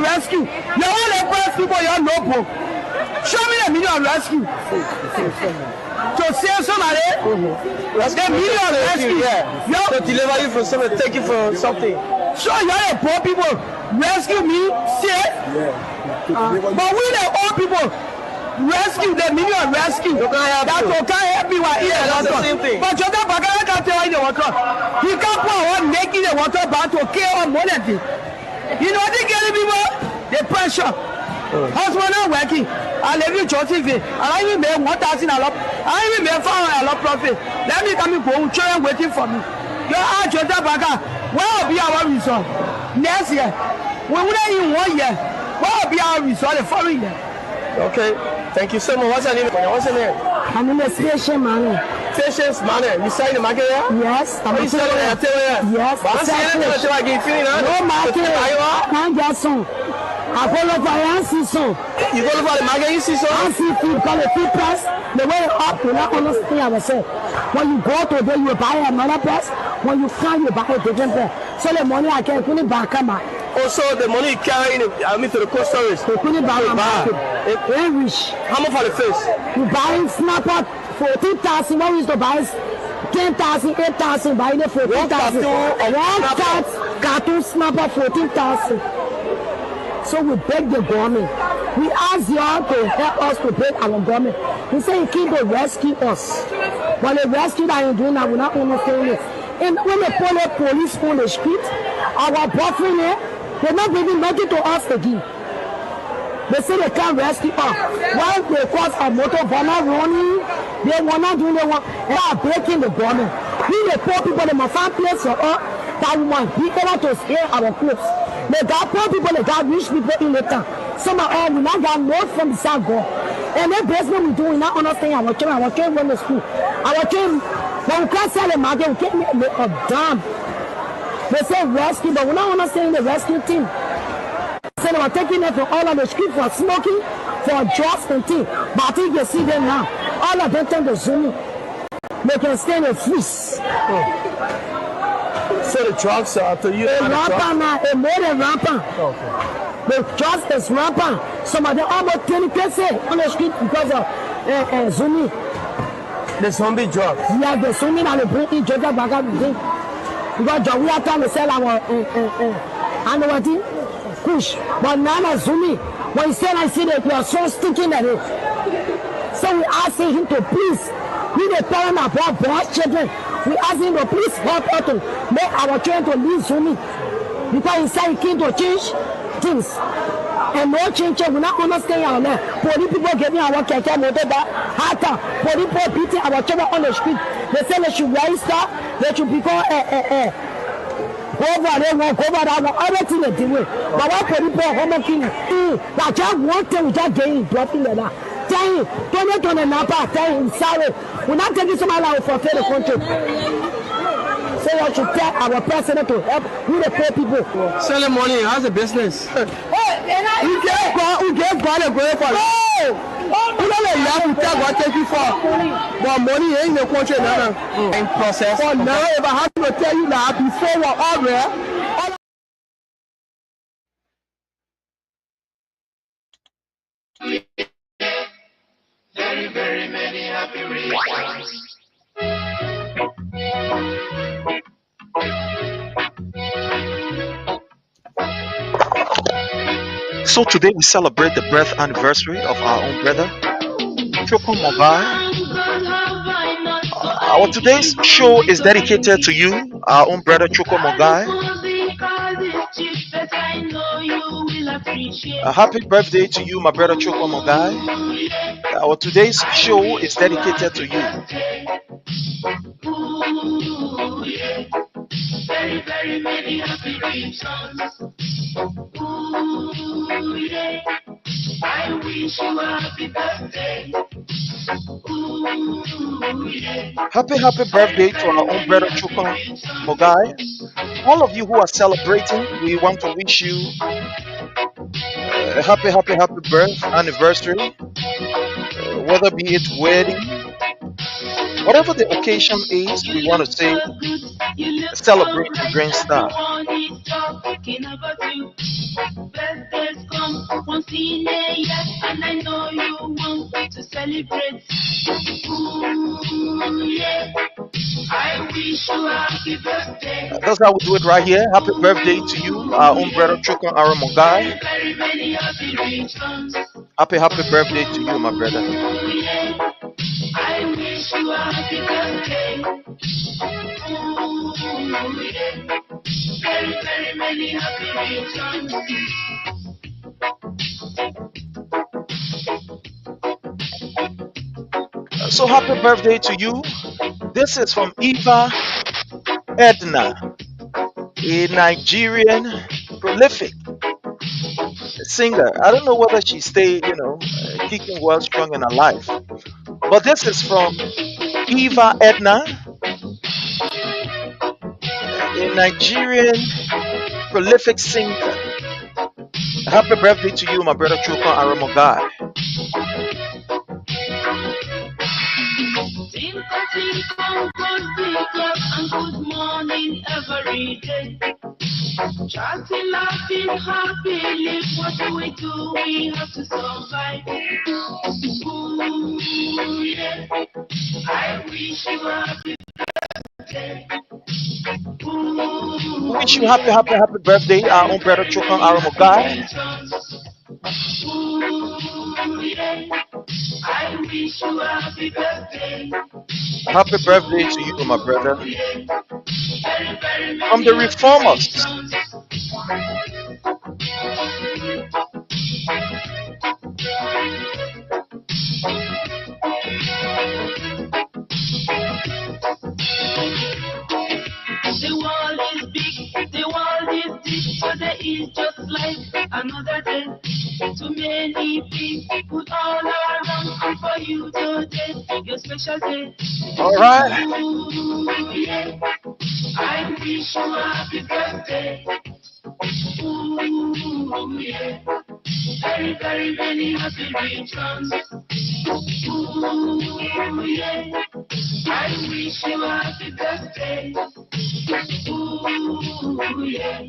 rescue. You want the first people you know. Show me the million rescue. To save somebody, the million rescue. Yeah. To deliver you from something, take you from something. So you're the poor people. Rescue me, save. But we the old people. Rescue the million rescue. That can't help me while here. That's the same thing. But Jota Bagara can't tell you the water. He can't pour one naked the water back to kill on money. You know they get people the pressure. Husband not working. I live in church TV. I even made 1,000 a lot. I even made 400 a lot profit. Let me come and go. Children waiting for me. You are Jota Bagara. What will be our result next year? We wouldn't even 1 year. What will be our result the following year? Okay. Thank you so much. What's your name? What's your name? My name is Patience Mane. Patience Mane. You sell in the market here? Yes. What you selling in the table here? Yes. What's the name of the market? No market. Can't get some. I go look for an season. You go look for the market, you see some? I see food called a food press. The way up, you not understand ourselves. When you go to there, you buy another press. When you come, you buy a different press. So the money I can put it back on my. Also, the money you carry in, to the cold storage. They put it back on my. Very rich. How much for the face? You buy snapper 14,000. What is to buy 10,000, 8,000. Buy the 14,000. One cartoon snapper 14,000. So we beg the government. We ask y'all to help us to beg our government. We say you keep to rescue us. But the rescue that you're doing that we're not understanding it. And when they pull the police on the street, our boyfriend there, they're not bringing nothing to us again. They say they can't rescue us. Why they cause a motor not running? They want not doing they want. They are breaking the government. We the poor people, they must find place for us that we want be able to scale our clothes. They got poor people, they got rich people in the town. Some of us, we not got more from the South God. And that basement we do, we not understand our children run to school. Our children, when we can't sell the market, we can't make a damn. They say rescue, but we're not understanding the rescue team. So they were taking them from all of the street for smoking, for drugs and things. But I think you see them now. All of them turn to Zoom. They can stay in the freeze. So the drugs are to you? Rampant now, a more than rampant. Okay. The drugs is rampant. Some of them almost 20% on the street because of Zoom. The zombie drugs? Yeah, the Zoom that they bring in Jota Bagara to drink. Because we are trying to sell our Kush. But now Zoom, when he said I see that you are so stinking at it. So we asking him to please, we the parent about both children. We ask him to please help us to make our children to leave Zoom. Because he said he came to change things. And no change, we not understand our land. Police people getting our keke motor back. Hata, police people beating our children on the street. They say they should register, they should become go over there, go over that one, everything they do. But what police people are home killing? That just one thing we just getting dropping like that. Tell him, don't let Napa, tell him, sorry. We're not taking somebody that will fulfill the country. So you should tell our president to help with the poor people. Selling money, how's the business? We get God and go for it. We don't let you tell what take you for. But money ain't in the country now. In process. For now, if I have to tell you that before we're all there, very, very many happy reasons. So today we celebrate the birth anniversary of our own brother, Choko Mogai. Our today's show is dedicated to you, our own brother Choko Mogai. A happy birthday to you, my brother Choko Mogai. Our today's show is dedicated to you. Very, very many happy reasons. Ooh, yeah. I wish you a happy birthday. Ooh, yeah. Happy birthday to our own brother Choko Mogai. All of you who are celebrating, we want to wish you a happy birth anniversary. Whether be it wedding, whatever the occasion is, we want to say celebrate the Green Star. talking about you. Birthdays come once in a year, and I know you want to celebrate. Ooh, yeah. I wish you a happy birthday. That's how we do it right here. Happy birthday to you, our own brother Chukon Aramogai. Very, very many happy returns. Happy birthday to you, my brother. Ooh, yeah. I wish you a happy birthday. Ooh, yeah. Very, very many happy returns. So happy birthday to you. This is from Eva Edna, a Nigerian prolific singer. I don't know whether she stayed, kicking well strong in her life. But this is from Eva Edna, a Nigerian prolific singer. Happy birthday to you, my brother Chukon Aramogai. Sympathy, comfort, pick up, and good morning every day. Chatting, laughing, happy, live. What do we do? We have to survive. Ooh, yeah. I wish you a happy day. We wish Ooh, you happy birthday, our own brother Chukon Aramogai. ooh, yeah. I wish you a happy birthday. Happy birthday to you, my brother. Very, very From many the happy Reformers. returns. The world is big, the world is deep, so there is just like another day. Too many people all around, and for you today, your special day. All right. Ooh, yeah. I wish you a happy birthday. Ooh, yeah. Very, very many happy returns. Ooh, yeah. I wish you a happy birthday. Ooh, yeah.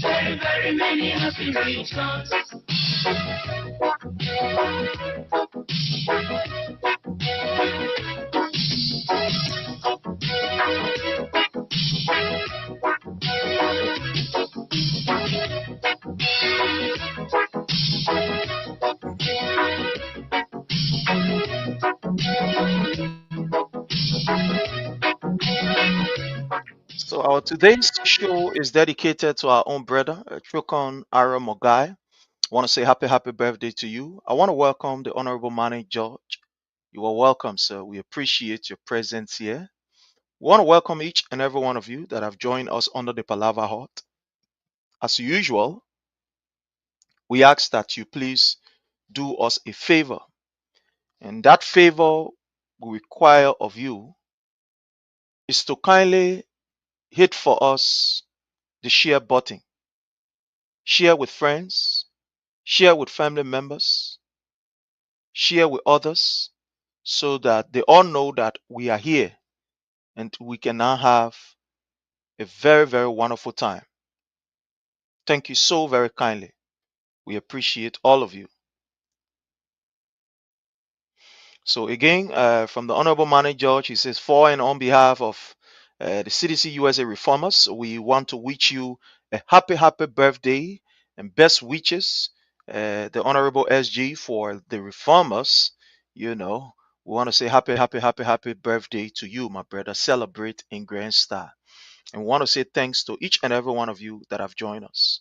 Very, very many happy returns. So our today's show is dedicated to our own brother, Chukon Aramogai. I want to say happy birthday to you. I want to welcome the Honorable Manny George. You are welcome, sir. We appreciate your presence here. We want to welcome each and every one of you that have joined us under the Palava Hut. As usual, we ask that you please do us a favor. And that favor we require of you is to kindly hit for us the share button. Share with friends, share with family members, share with others so that they all know that we are here and we can now have a very, very wonderful time. Thank you so very kindly. We appreciate all of you. So again, from the Honorable Manny George, he says, for and on behalf of the CDC USA Reformers, we want to wish you a happy birthday and best wishes. The Honorable SG for the Reformers, we want to say happy birthday to you, my brother. Celebrate in grand style. And we want to say thanks to each and every one of you that have joined us.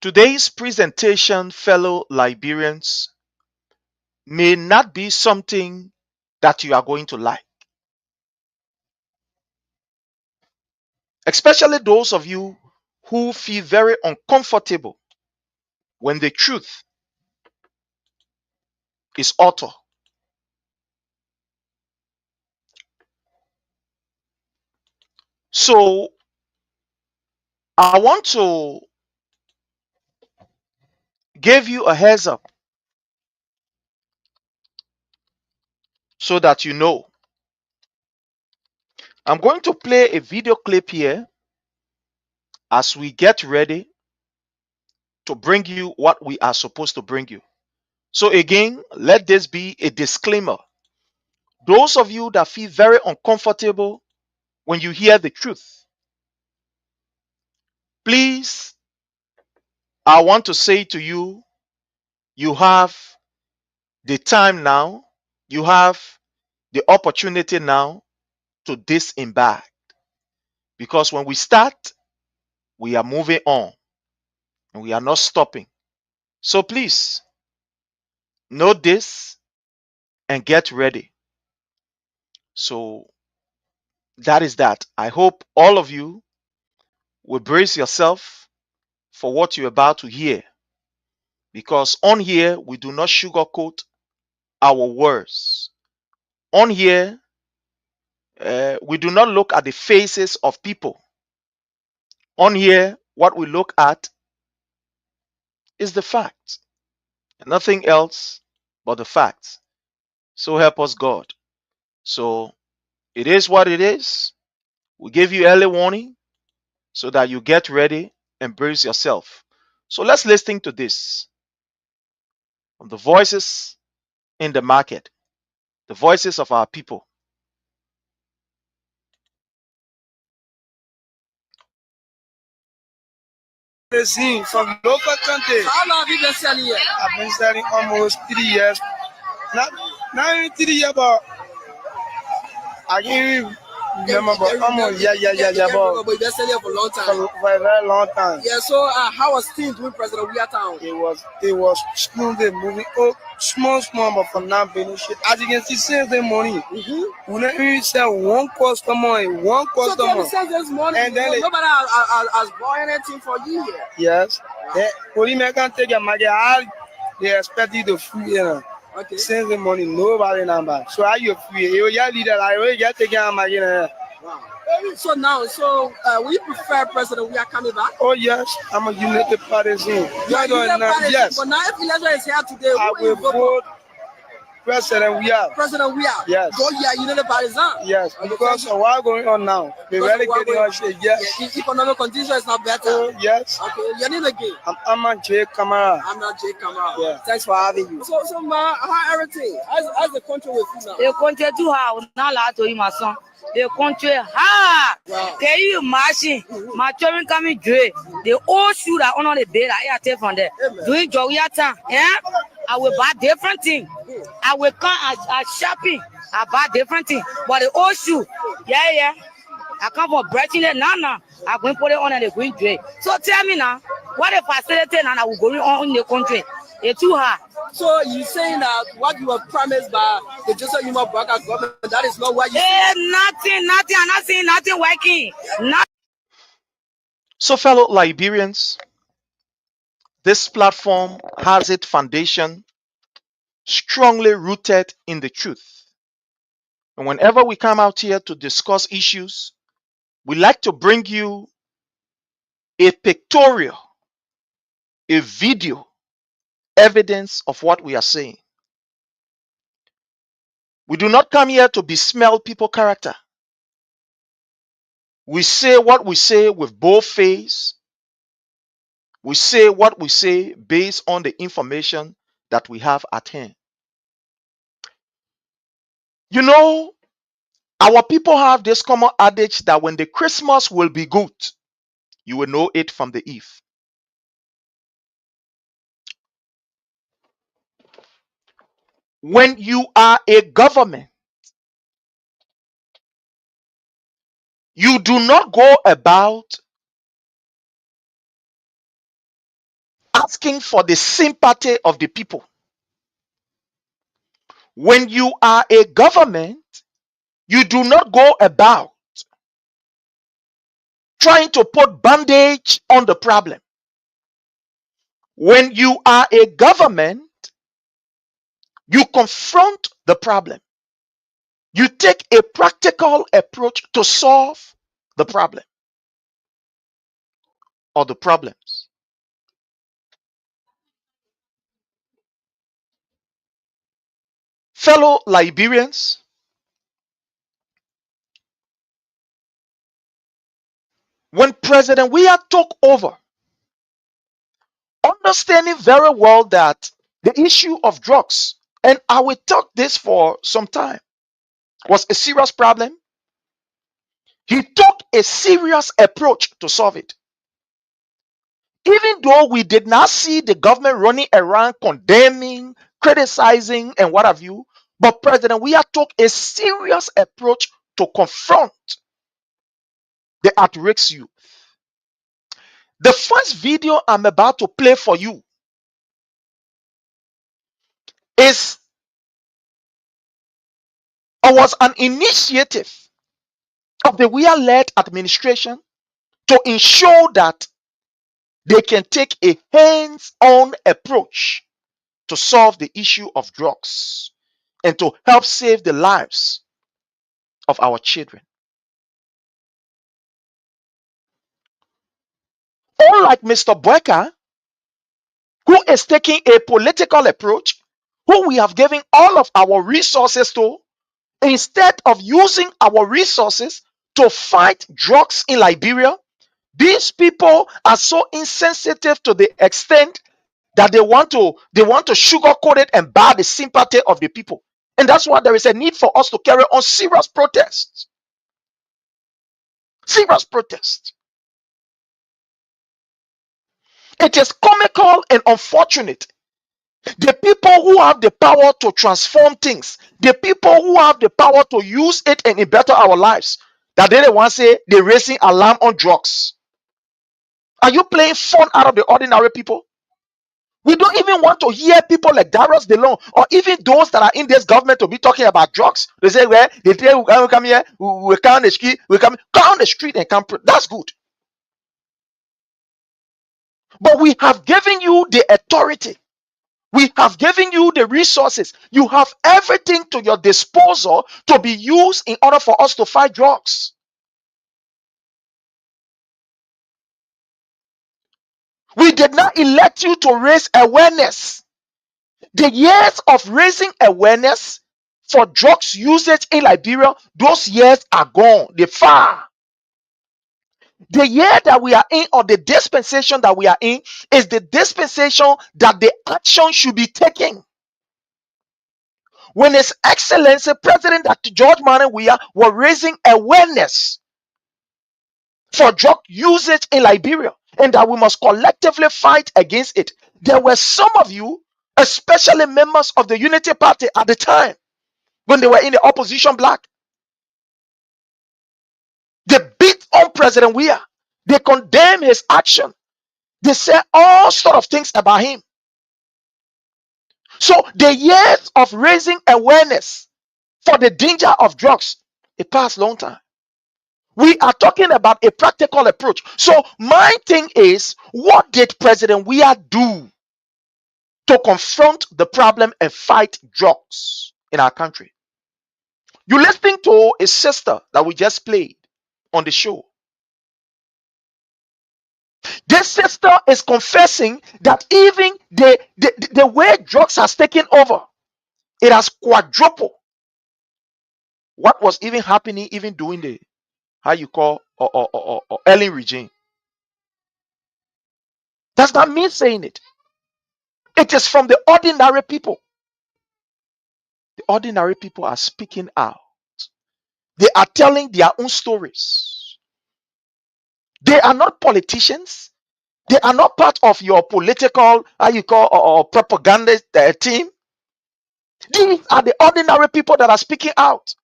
Today's presentation, fellow Liberians, may not be something that you are going to like, especially those of you who feel very uncomfortable when the truth is utter. So, I want to give you a heads up so that you know. I'm going to play a video clip here as we get ready to bring you what we are supposed to bring you. So, again, let this be a disclaimer. Those of you that feel very uncomfortable when you hear the truth, please, I want to say to you, you have the time now, you have the opportunity now to disembark. Because when we start, we are moving on and we are not stopping. So please, know this and get ready. So that is that. I hope all of you will brace yourself for what you're about to hear. Because on here, we do not sugarcoat our words. On here, we do not look at the faces of people. On here, what we look at is the facts, nothing else but the facts. So help us God. So it is what it is. We give you early warning so that you get ready and brace yourself. So let's listen to this from the voices in the market, the voices of our people. Cuisine from local country. How long have you been selling here? I've been selling almost 3 years. Not even 3 years, but I can't even remember. But almost, yeah. But you've been selling here for a long time. For a very long time. Yeah, so how was things with President Weir Town? It was smoothly moving. Oh, small, but for now, shit. As you can see, since the morning, we don't even sell one customer. So since this morning, and then nobody has bought anything for you here. Yes. Police can take your market. They expect you to free, Okay. Since the morning, nobody number. So how you free? You get leader, like you get taking our market. Wow. So now, will you prefer President Weir coming back? Oh yes, I'm a United Partisan. Yes. But now, if election is here today, I will vote President Weir. President Weir. Yes. So you are United Partisan. Yes. Okay, because of what's going on now, the really getting on shit. Yes. The economic condition is not better. Oh yes. Okay. Your name again? I'm Jay Kamara. I'm not Jay Kamara. Yeah. Thanks for having you. So ma, how everything? How's the country with you now? The country too hard. Not allowed to eat my son. The country hard. Wow. Can you imagine? My children coming dre. The old shoe that on the bed I take from there. Doing joy time. Yeah. I will buy different things. I will come at shopping. I buy different things. But the old shoe, yeah. I come from breaking it now. I'm going to put it on and they're going to. So tell me now, what if I say that and I will go on in the country? It's too hard. So you saying that what you were promised by the Joseph Yuma Boakai government, that is not what you nothing. I'm not saying nothing working. So, fellow Liberians, this platform has its foundation strongly rooted in the truth. And whenever we come out here to discuss issues, we like to bring you a pictorial, a video evidence of what we are saying. We do not come here to besmell people's character. We say what we say with bold face. We say what we say based on the information that we have at hand. You know, our people have this common adage that when the Christmas will be good, you will know it from the eve. When you are a government, you do not go about asking for the sympathy of the people. When you are a government, you do not go about trying to put bandage on the problem. When you are a government, you confront the problem. You take a practical approach to solve the problem or the problems. Fellow Liberians, When President Weah took over, understanding very well that the issue of drugs, and I will talk this for some time, was a serious problem, he took a serious approach to solve it. Even though we did not see the government running around condemning, criticizing, and what have you, but President Weah took a serious approach to confront the at-risk youth. The first video I'm about to play for you is or was an initiative of the Weah-led administration to ensure that they can take a hands-on approach to solve the issue of drugs and to help save the lives of our children. Unlike Mr. Boakai, who is taking a political approach, who we have given all of our resources to, instead of using our resources to fight drugs in Liberia, these people are so insensitive to the extent that they want to sugarcoat it and buy the sympathy of the people. And that's why there is a need for us to carry on serious protests. Serious protests. It is comical and unfortunate. The people who have the power to transform things, the people who have the power to use it and better our lives, that they want to say they're raising alarm on drugs. Are you playing fun out of the ordinary people? We don't even want to hear people like Darius DeLong or even those that are in this government to be talking about drugs. They say, well, they say we come here, we come on the street, we come on the street and come. That's good. But we have given you the authority. We have given you the resources. You have everything to your disposal to be used in order for us to fight drugs. We did not elect you to raise awareness. The years of raising awareness for drugs usage in Liberia, those years are gone. They're far. The year that we are in, or the dispensation that we are in, is the dispensation that the action should be taken. When His Excellency President Dr. George Manneh Weah were raising awareness for drug usage in Liberia and that we must collectively fight against it, there were some of you, especially members of the Unity Party at the time, when they were in the opposition bloc, they beat on President Weah. They condemn his action. They say all sort of things about him. So the years of raising awareness for the danger of drugs, it passed long time. We are talking about a practical approach. So my thing is, what did President Weah do to confront the problem and fight drugs in our country? You're listening to a sister that we just played on the show. This sister is confessing that even the way drugs has taken over, it has quadrupled what was even happening even during the how you call or Ellen regime. That's not me saying it. It is from the ordinary people. The ordinary people are speaking out. They are telling their own stories. They are not politicians. They are not part of your political, how you call, or propaganda team. These are the ordinary people that are speaking out.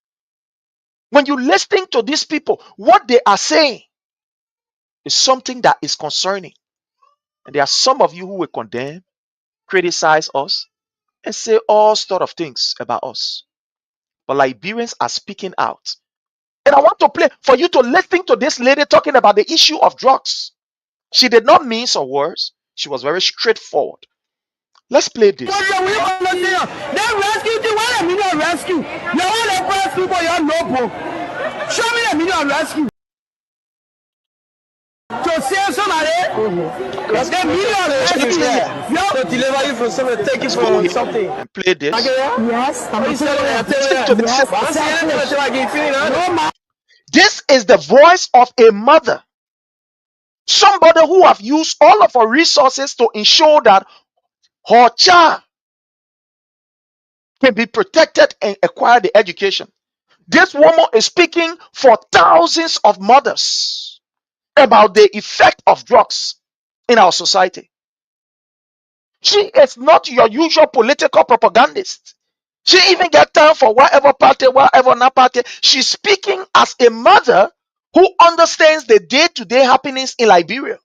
When you listen to these people, what they are saying is something that is concerning. And there are some of you who will condemn, criticize us, and say all sort of things about us. But Liberians are speaking out. And I want to play for you to listen to this lady talking about the issue of drugs. She did not mince her words. She was very straightforward. Let's play this. They rescue you. Why the meaning of rescue? You want to press people, you're no. Show me the meaning of rescue. To save somebody, the meaning of rescue. To deliver you from something, take you from something. And play this. Yes, This is the voice of a mother Somebody who have used all of our resources to ensure that her child can be protected and acquire the education. This woman is speaking for thousands of mothers about the effect of drugs in our society. She is not your usual political propagandist. She even get time for whatever party, whatever not party. She's speaking as a mother who understands the day-to-day happenings in Liberia.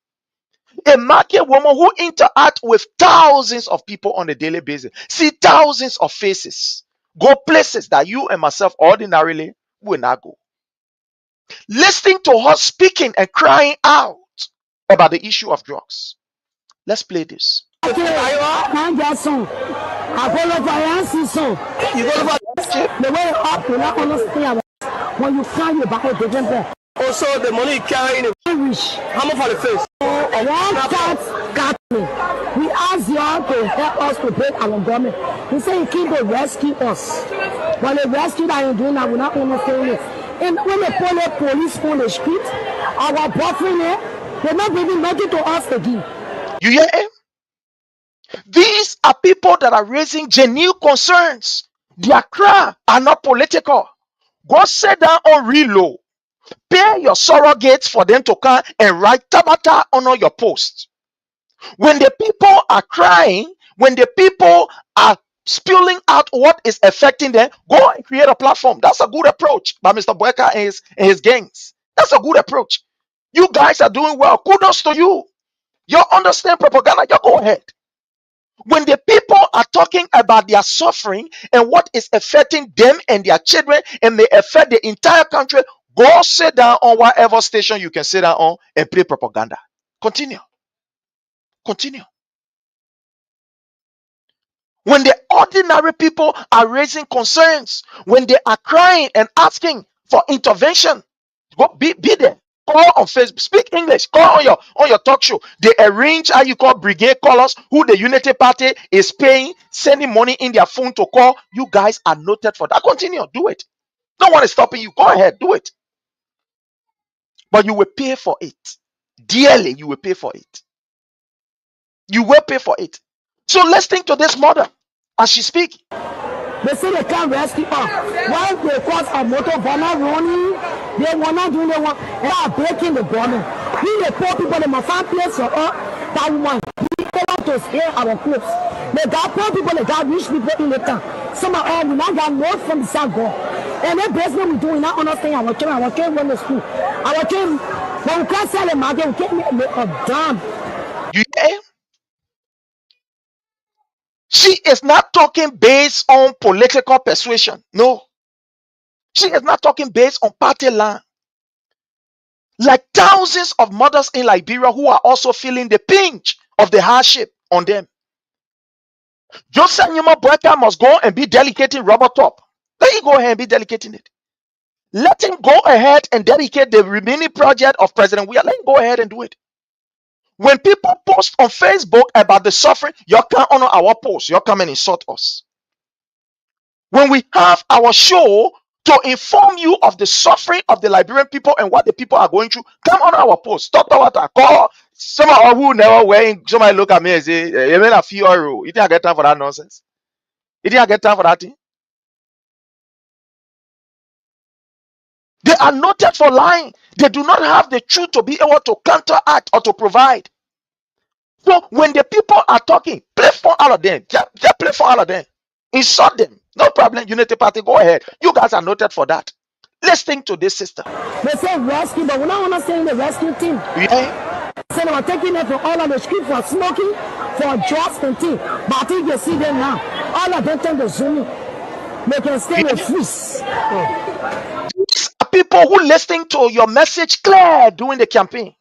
A market woman who interact with thousands of people on a daily basis, see thousands of faces, go places that you and myself ordinarily will not go. Listening to her speaking and crying out about the issue of drugs. Let's play this. Can't get some. I follow for Yancy son. You go over The way up, you not understand. When you find you buy a different pair. Also, the money you carry in it. Irish. How much for the face? One cat me. We asked y'all to help us to break our government. He said he came to rescue us. But the rescue that he's doing that we're not understanding it. And when they pull the police on the street, our boyfriend there, they're not giving nothing to us again. You hear him? These are people that are raising genuine concerns. Their cry are not political. Go sit down on real low. Pay your surrogates for them to come and write Tabata on your post. When the people are crying, when the people are spilling out what is affecting them, go and create a platform. That's a good approach by Mr. Boakai and his gangs. That's a good approach. You guys are doing well. Kudos to you. You understand propaganda. You go ahead. When the people are talking about their suffering and what is affecting them and their children and may affect the entire country, go sit down on whatever station you can sit down on and play propaganda. Continue. Continue. When the ordinary people are raising concerns, when they are crying and asking for intervention, go be there. Call on Facebook, speak English, call on your talk show. They arrange how you call brigade callers who the Unity Party is paying, sending money in their phone to call. You guys are noted for that. Continue, do it. No one is stopping you. Go ahead, do it. But you will pay for it. Dearly, you will pay for it. You will pay for it. So let's think to this mother as she speaks. They say they can't rescue us. Why they cause a motor burner running? They want not doing they want. They are breaking the burner. We the poor people, they must find place for us that we want. We want to spare our clothes. They got poor people, they got rich people in the town. Some of all we not got notes from the South God. And that basement we do, we not understand our children run to school. Our children, when we can't sell them, we can't make a damn. You hear? She is not talking based on political persuasion. No. She is not talking based on party line. Like thousands of mothers in Liberia who are also feeling the pinch of the hardship on them. Joseph Numa Boakai must go and be dedicating rubber top. Let him go ahead and be dedicating it. Let him go ahead and dedicate the remaining project of President Weah. Let him go ahead and do it. When people post on Facebook about the suffering, you can't honor our post. You come and insult us. When we have our show to inform you of the suffering of the Liberian people and what the people are going through, come on our post. Stop what I call some of who never wearing. Somebody look at me and say, "You mean a few euro? You think I get time for that nonsense? You think I get time for that thing?" They are noted for lying. They do not have the truth to be able to counteract or to provide. So when the people are talking, play for all of them. Just play for all of them. Insult them. No problem. Unity Party, go ahead. You guys are noted for that. Listening to this sister. They say rescue, but we're not understanding the rescue team. Yeah. So they were taking them from all on the street for smoking, for drugs and things. But I think you see them now. All of them turn to Zoom. They can stay with freeze. These are people who listening to your message clear during the campaign.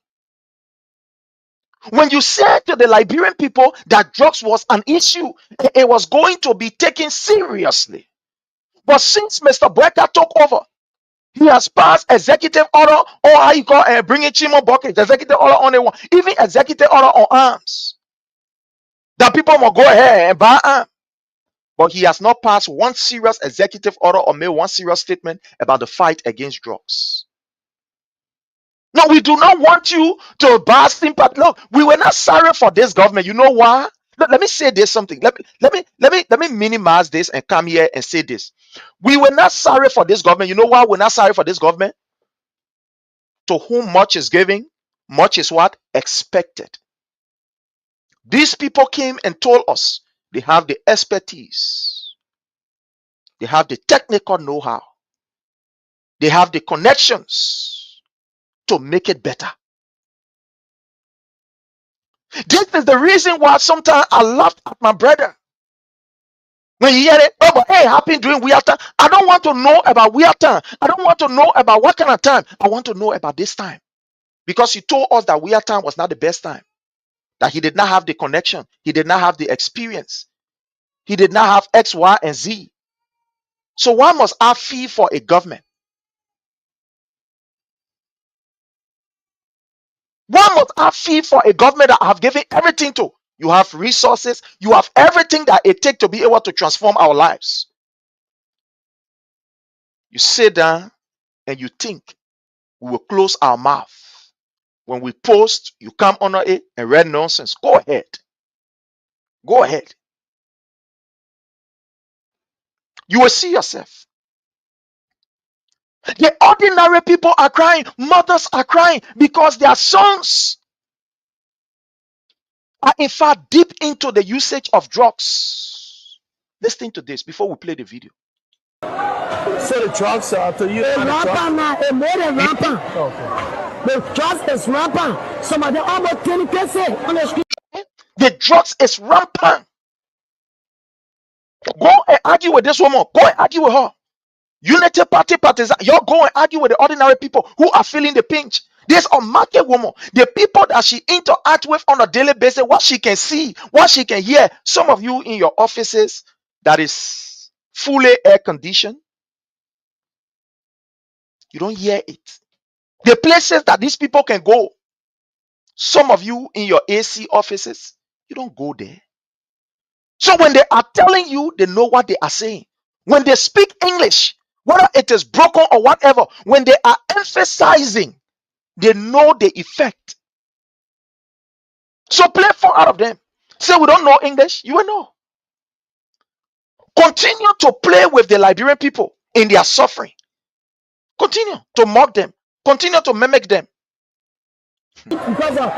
When you said to the Liberian people that drugs was an issue, it was going to be taken seriously. But since Mr. Boakai took over, he has passed executive order, or how you call bringing Chimo bucket, executive order on the one, even executive order on arms. That people must go ahead and buy arms. But he has not passed one serious executive order or made one serious statement about the fight against drugs. No, we do not want you to buy sympathy. Look, we were not sorry for this government. You know why? Let me say this something. Let me minimize this and come here and say this. We were not sorry for this government. You know why we're not sorry for this government? To whom much is given, much is what? Expected. These people came and told us they have the expertise, they have the technical know-how, they have the connections to make it better. This is the reason why sometimes I laughed at my brother. When you hear it, oh, but hey, happened during weird time. I don't want to know about weird time. I don't want to know about what kind of time. I want to know about this time. Because he told us that weird time was not the best time. That he did not have the connection. He did not have the experience. He did not have X, Y, and Z. So why must I fee for a government? Why must I fee for a government that I have given everything to? You have resources. You have everything that it takes to be able to transform our lives. You sit down and you think we will close our mouth. When we post, you come under it and read nonsense. Go ahead. Go ahead. You will see yourself. The ordinary people are crying. Mothers are crying because their sons are in fact deep into the usage of drugs. Listen to this before we play the video. So the drugs are to you. Rampant now, a more than rampant. Okay. The drugs is rampant. Some of them almost 20 cases on the street. The drugs is rampant. Go and argue with this woman. Go and argue with her. Unity Party partisan. You go and argue with the ordinary people who are feeling the pinch. This unmarket woman, the people that she interact with on a daily basis, what she can see, what she can hear. Some of you in your offices that is fully air conditioned, you don't hear it. The places that these people can go, some of you in your AC offices, you don't go there. So when they are telling you, they know what they are saying. When they speak English, whether it is broken or whatever, when they are emphasizing, they know the effect. So play fun out of them. Say we don't know English, you will know. Continue to play with the Liberian people in their suffering. Continue to mock them. Continue to mimic them. Because of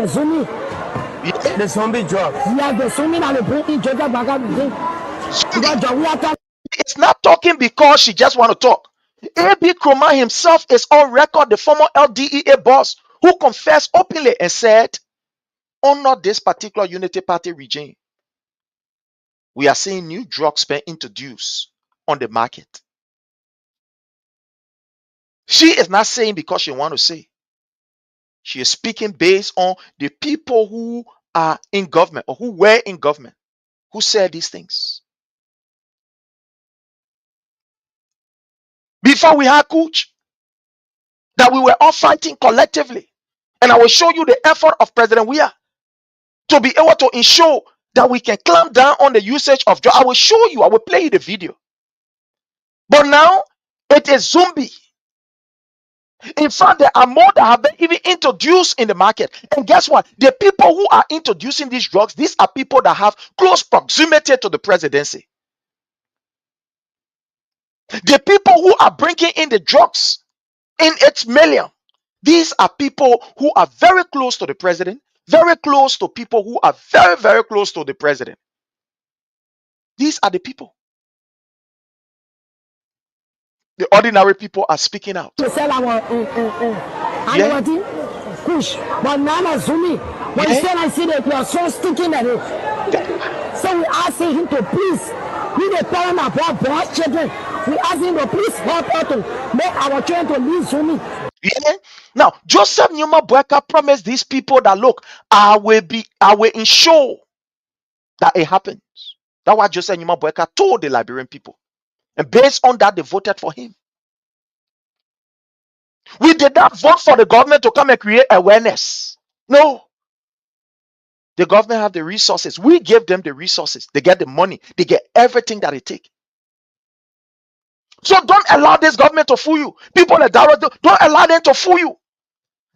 Zumi. Yeah. The zombie drugs. Yeah, the Zumi that they bring in Georgia back up again. Because the we are talking. It's not talking because she just want to talk. A.B. Kroma himself is on record, the former LDEA boss, who confessed openly and said, under this particular Unity Party regime, we are seeing new drugs being introduced on the market. She is not saying because she want to say. She is speaking based on the people who are in government or who were in government who said these things. Before we had Cooch, that we were all fighting collectively. And I will show you the effort of President Weah to be able to ensure that we can clamp down on the usage of drugs. I will show you, I will play you the video. But now it is zombie. In fact, there are more that have been even introduced in the market. And guess what? The people who are introducing these drugs, these are people that have close proximity to the presidency. The people who are bringing in the drugs in its million, these are people who are very close to the president, very close to people who are very, very close to the president. These are the people. The ordinary people are speaking out. To sell our Yeah. Kush. But now Zumi, when Yeah. he said I see that you are so sticking at it. So we asking him to please, we the parent of our black children, we ask him to please help us to make our children to leave Zumi. Yeah. Now, Joseph Numa Boakai promised these people that look, I will ensure that it happens. That's what Joseph Numa Boakai told the Liberian people. And based on that, they voted for him. We did not vote for the government to come and create awareness. No. The government have the resources. We give them the resources. They get the money. They get everything that it takes. So don't allow this government to fool you. People that don't allow them to fool you.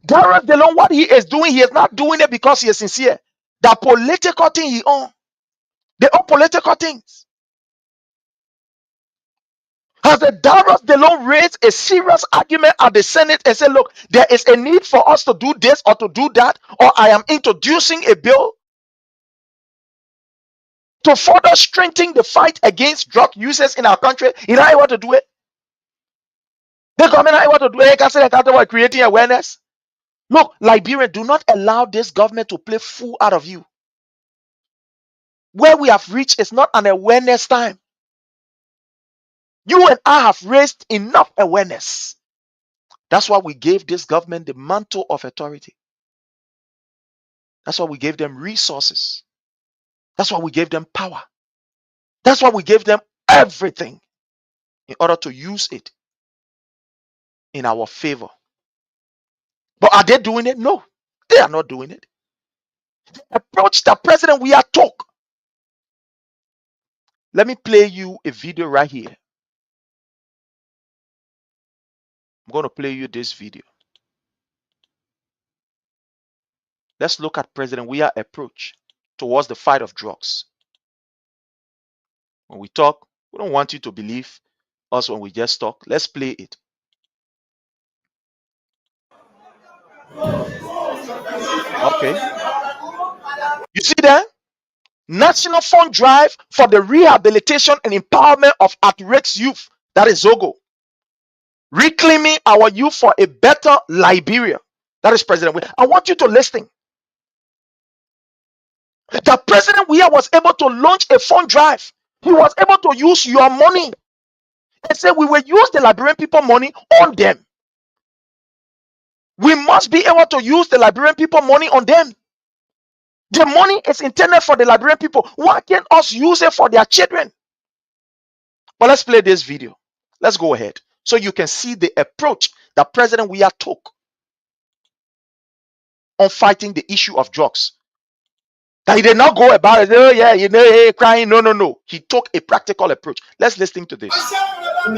Darius DeLong, what he is doing, he is not doing it because he is sincere. The political thing he own, they own political things. Has the Darius DeLong raised a serious argument at the Senate and said, look, there is a need for us to do this or to do that, or I am introducing a bill to further strengthen the fight against drug users in our country? You know how you want to do it? The government how you want to do it? Can say that we're creating awareness. Look, Liberian, do not allow this government to play fool out of you. Where we have reached is not an awareness time. You and I have raised enough awareness. That's why we gave this government the mantle of authority. That's why we gave them resources. That's why we gave them power. That's why we gave them everything in order to use it in our favor. But are they doing it? No, they are not doing it. Approach the president we are talk. Let me play you a video right here. I'm going to play you this video. Let's look at President Weah's approach towards the fight of drugs. When we talk, we don't want you to believe us when we just talk. Let's play it. Okay. You see that? National Fund Drive for the Rehabilitation and Empowerment of At-Risk Youth. That is ZOGO. Reclaiming our youth for a better Liberia. That is President Weah. I want you to listen. The President Weah was able to launch a fund drive. He was able to use your money and say we will use the Liberian people money on them. We must be able to use the Liberian people money on them. The money is intended for the Liberian people. Why can't us use it for their children? But let's play this video. Let's go ahead so you can see the approach that President Weah took on fighting the issue of drugs. That he did not go about it, oh yeah, you know, hey, crying. No, no, no. He took a practical approach. Let's listen to this. He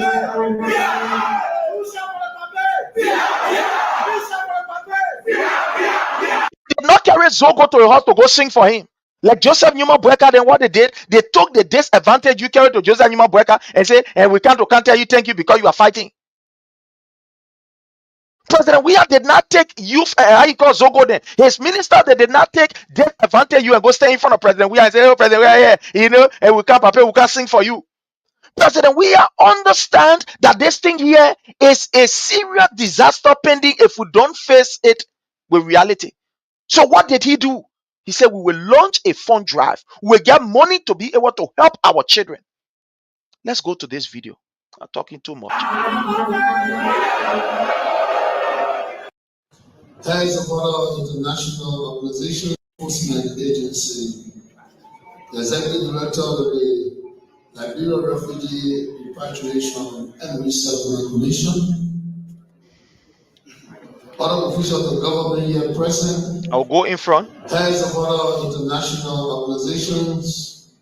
did not carry Zogo to a house to go sing for him. Like Joseph Newman Boakai, then what they did, they took the disadvantage you carried to Joseph Newman Boakai and say, and we can't tell you thank you because you are fighting. President Weah did not take youth, how you call Zogo then. His minister, they did not take disadvantage you and go stay in front of President Weah and say, oh, President Weah, yeah, you know, and we can't prepare, we can't sing for you. President Weah understand that this thing here is a serious disaster pending if we don't face it with reality. So what did he do? He said, we will launch a fund drive. We'll get money to be able to help our children. Let's go to this video. I'm talking too much. Heads of other international organizations, enforcement agency, the executive director of the Liberia Refugee Repatriation and Resettlement Commission, other officials of the government here present. I'll go in front. Heads of other international organizations,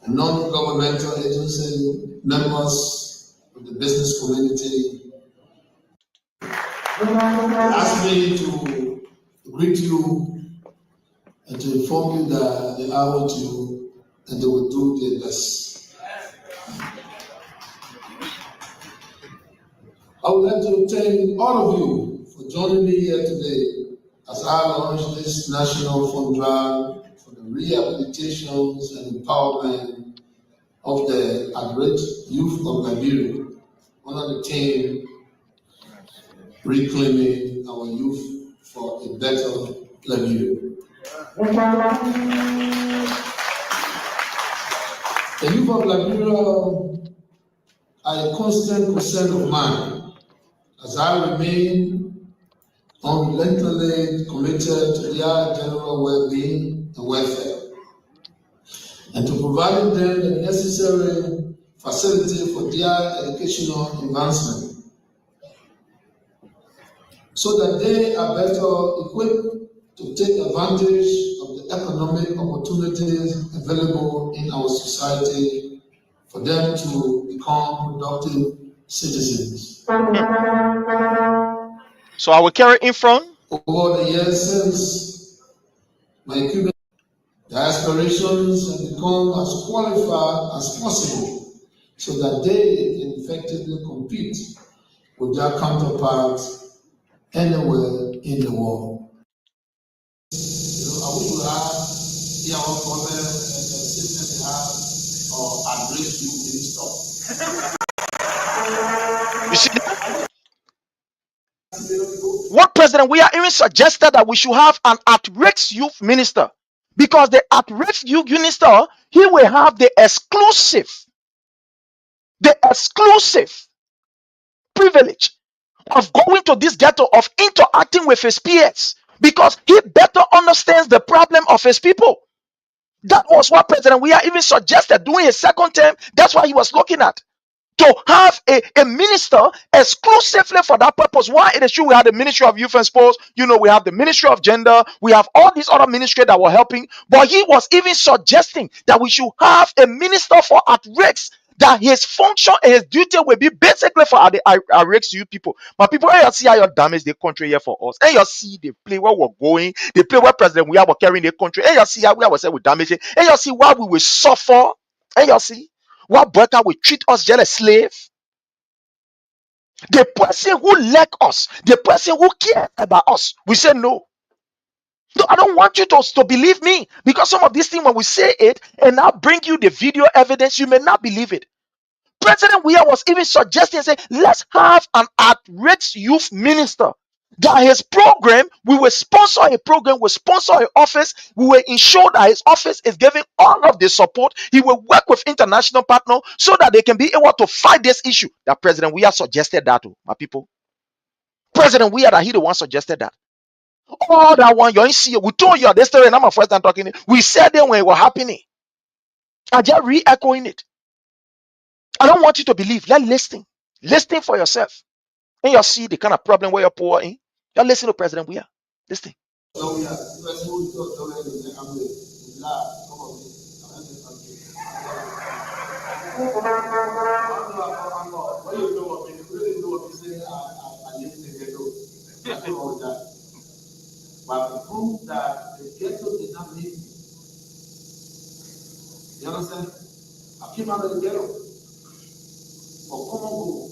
non-governmental agency, members of the business community. Asked me to greet you and to inform you that they are with you and they will do their best. I would like to thank all of you for joining me here today as I launch this national fund drive for the rehabilitations and empowerment of the at-risk youth of Liberia under the theme Reclaiming Our Youth for a Better Liberia. The youth of Liberia are a constant concern of mine as I remain unrelentingly committed to their general well-being and welfare, and to providing them the necessary facility for their educational advancement, so that they are better equipped to take advantage of the economic opportunities available in our society for them to become productive citizens. So I will carry in front. over the years since my equipment, the aspirations have become as qualified as possible so that they can effectively compete with their counterparts anywhere in the world. I wish we had our government system we have or address you in stuff. You see, what President we are even suggested that we should have an at-risk youth minister, because the at-risk youth minister, he will have the exclusive privilege of going to this ghetto, of interacting with his peers, because he better understands the problem of his people. That was what President we are even suggested during his second term. That's what he was looking at, to have a minister exclusively for that purpose. Why it is true we have the Ministry of Youth and Sports, we have the Ministry of Gender, we have all these other ministries that were helping, but he was even suggesting that we should have a minister for at-risk, that his function and his duty will be basically for the at-risk youth people. But people, and you see how you damage the country here for us, and you see the play where we're going, the play where President we are carrying the country, and you see how we are saying we damage it, and you see why we will suffer, and you see what Boakai will treat us just as slave. The person who like us, the person who cares about us, we say no. No, I don't want you to believe me, because some of these things, when we say it and now bring you the video evidence, you may not believe it. President Weah was even suggesting, say, let's have an at-risk youth minister. That his program, we will sponsor a program, we sponsor an office, we will ensure that his office is giving all of the support. He will work with international partners so that they can be able to fight this issue. That President Weah suggested that to my people. President Weah, that he the one suggested that. All that one, you see, we told you this story, and I'm my first time talking. We said it when it was happening. I just re-echoing it. I don't want you to believe. Let's listen for yourself. And you'll see the kind of problem where you're poor in. You're listening to President Weah. Listen. But to prove that the ghetto did not need me. You understand? I came out of the ghetto. For common goal.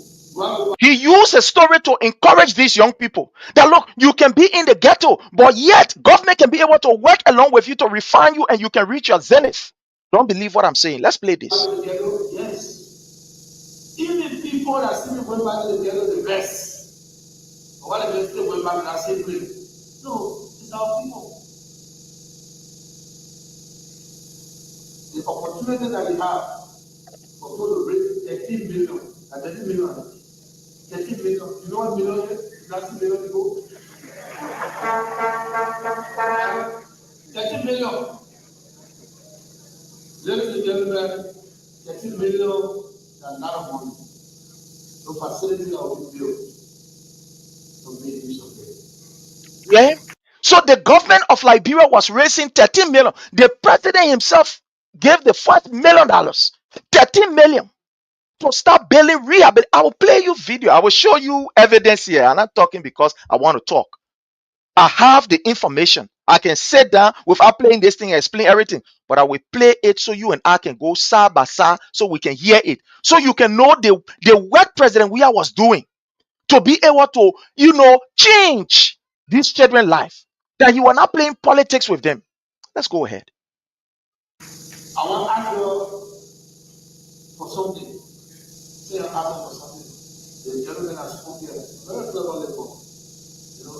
He used a story to encourage these young people that look, you can be in the ghetto, but yet government can be able to work along with you to refine you, and you can reach your zenith. Don't believe what I'm saying. Let's play this. Yes. Even people that see me going back to the ghetto, the best. Or what they still going back to that same place. No, it's our people. The opportunity that we have for people to raise 13 million, 13 million. 13 million. You know what million is? 13 million people. 13 million. Ladies and gentlemen, 13 million is a lot of money. So facilities are built to make use of it. Yeah. So the government of Liberia was raising 13 million. The president himself gave the $5 million, 13 million, to start building rehab. I will play you video. I will show you evidence here. I'm not talking because I want to talk. I have the information. I can sit down without playing this thing and explain everything, but I will play it so you and I can go side by side so we can hear it, so you can know the work President Weah was doing to be able to, change these children's life. That he was not playing politics with them. Let's go ahead. I want to ask you for something. Say you're asking for something. The gentleman has spoken here. Very clever level.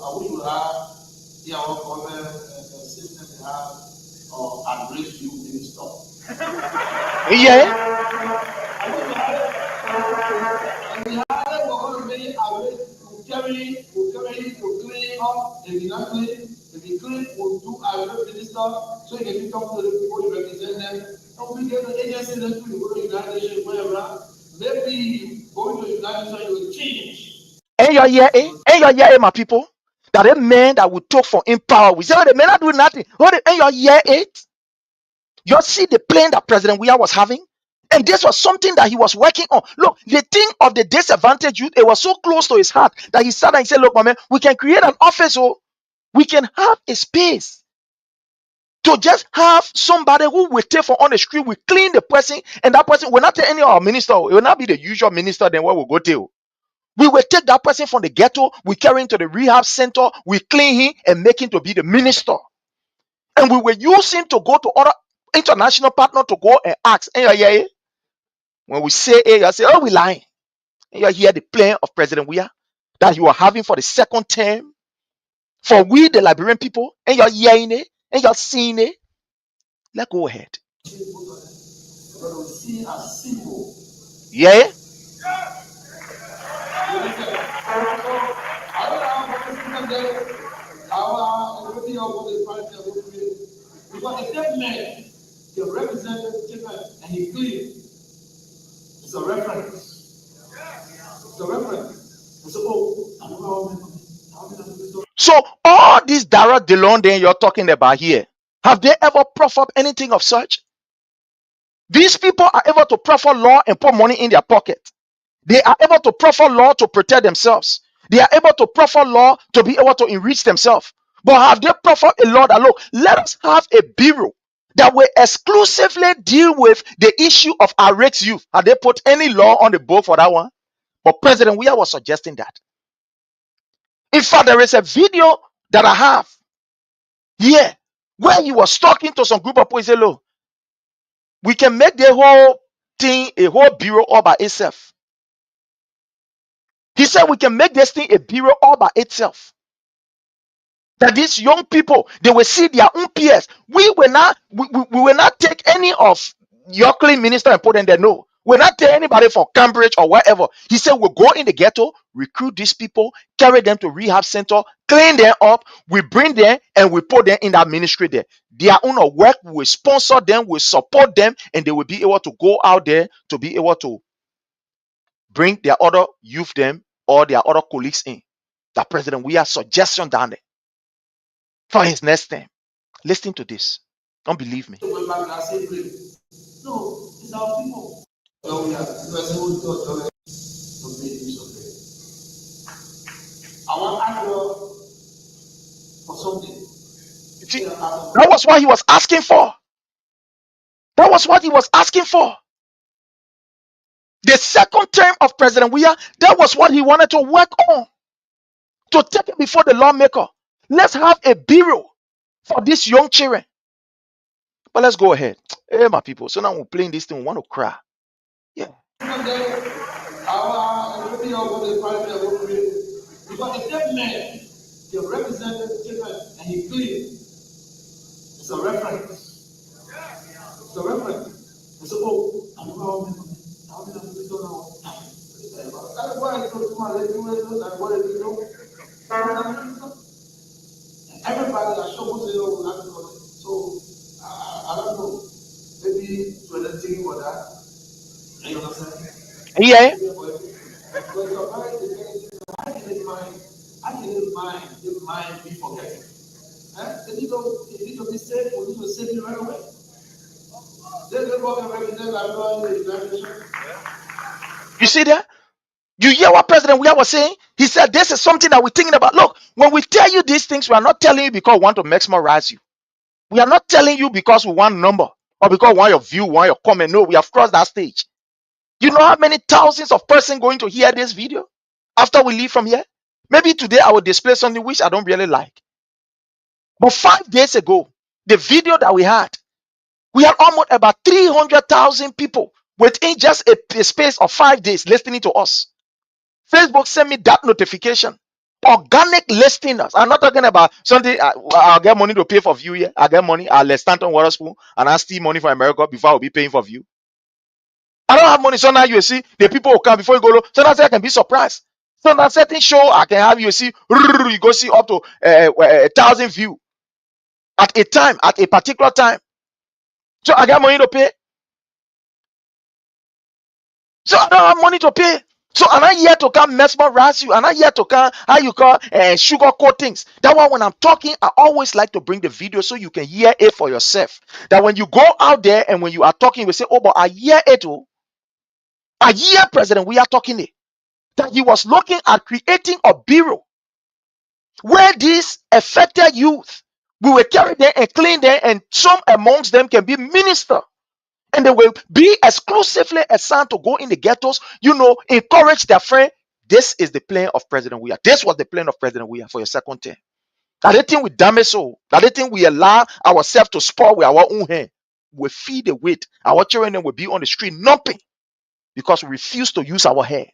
I wish we have our government system we have or address you in stuff. Yeah. And we have them, we're going to be away to carry to clean up if you not clean. If you clean, we'll do our minister so you can talk to the people you represent them. And we get the agency that you go to the United Nations, whatever. Maybe going to the United Nations will change. And you're here, my people. That a man that would talk for in power. We say, oh, the man not do nothing. And you're here, it. You see the plane that President Weah was having? And this was something that he was working on. Look, the thing of the disadvantaged youth, it was so close to his heart that he sat and he said, look, my man, we can create an office. Oh, We can have a space to just have somebody who will take for on the screen, we clean the person, and that person will not take any of our minister. It will not be the usual minister, then where we go to. We will take that person from the ghetto, we carry him to the rehab center, we clean him and make him to be the minister. And we will use him to go to other international partner to go and ask. And yeah, when we say A, you say, oh, we lying. And you hear the plan of President Weah that you are having for the second term for we, the Liberian people, and you're hearing it, and you're seeing it. Let's go ahead. Yeah. Because a dead man, the representative, and he clean. It's a reference. It's a reference. And so, so all these Dara Delon then you're talking about here, have they ever proffered anything of such? These people are able to proffer law and put money in their pocket. They are able to proffer law to protect themselves. They are able to proffer law to be able to enrich themselves. But have they proffered a law that, look, let us have a bureau that will exclusively deal with the issue of irate youth? Have they put any law on the book for that one? But President Weah was suggesting that. In fact, there is a video that I have here where he was talking to some group of people. He said, look, we can make the whole thing, a whole bureau all by itself. He said we can make this thing a bureau all by itself. That these young people, they will see their own peers. We will not take any of your clean minister and put them there. No, we'll not take anybody from Cambridge or wherever. He said we'll go in the ghetto, recruit these people, carry them to rehab center, clean them up, we bring them and we put them in that ministry there. Their own work, we sponsor them, we support them, and they will be able to go out there to be able to bring their other youth them or their other colleagues in. That President Weah suggestion down there for his next term. Listen to this. Don't believe me. No, it's our people. Oh, yeah. I want to for something. See, that was what he was asking for. That was what he was asking for. The second term of President Weah, that was what he wanted to work on. To take it before the lawmaker. Let's have a bureau for these young children. But let's go ahead. Hey, my people. So now we're playing this thing. We want to cry. Yeah. Because the dead man, the representative, and he clean. It's a reference. It's a reference. And so, oh, I'm going to that's why I told my lady, and what did you know? Everybody that shows it over that. So, I don't know. Maybe to anything or that. You understand? Yeah. I can mind be forgetting. They need to be saved, we need to save it right away. You see that? You hear what President Weah was saying? He said, this is something that we're thinking about. Look, when we tell you these things, we are not telling you because we want to maximize you. We are not telling you because we want number or because we want your view, want your comment. No, we have crossed that stage. You know how many thousands of persons going to hear this video after we leave from here? Maybe today I will display something which I don't really like. But 5 days ago, the video that we had almost about 300,000 people within just a space of 5 days listening to us. Facebook sent me that notification. Organic listeners. I'm not talking about something. I'll get money to pay for view here. I get money. I'll stand on water spoon and I steal money from America before I'll be paying for view. I don't have money. So now you see the people who come before you go low. So now I can be surprised. So now certain show I can have you see you go see up to 1,000 view at a time, at a particular time. So I got money to pay. So I don't have money to pay. So I'm not here to come mesmerize you. I'm not here to come how you call sugarcoat things. That one when I'm talking, I always like to bring the video so you can hear it for yourself. That when you go out there and when you are talking, we say, oh, but I hear it. Oh. I hear President we are talking it. That he was looking at creating a bureau where these affected youth, we will carry them and clean them, and some amongst them can be minister, and they will be exclusively assigned to go in the ghettos, encourage their friend. This is the plan of President Weah. This was the plan of President Weah for your second term. That they think we damage so, that they think we allow ourselves to spoil with our own hand. We feed the weight. Our children will be on the street nothing because we refuse to use our head.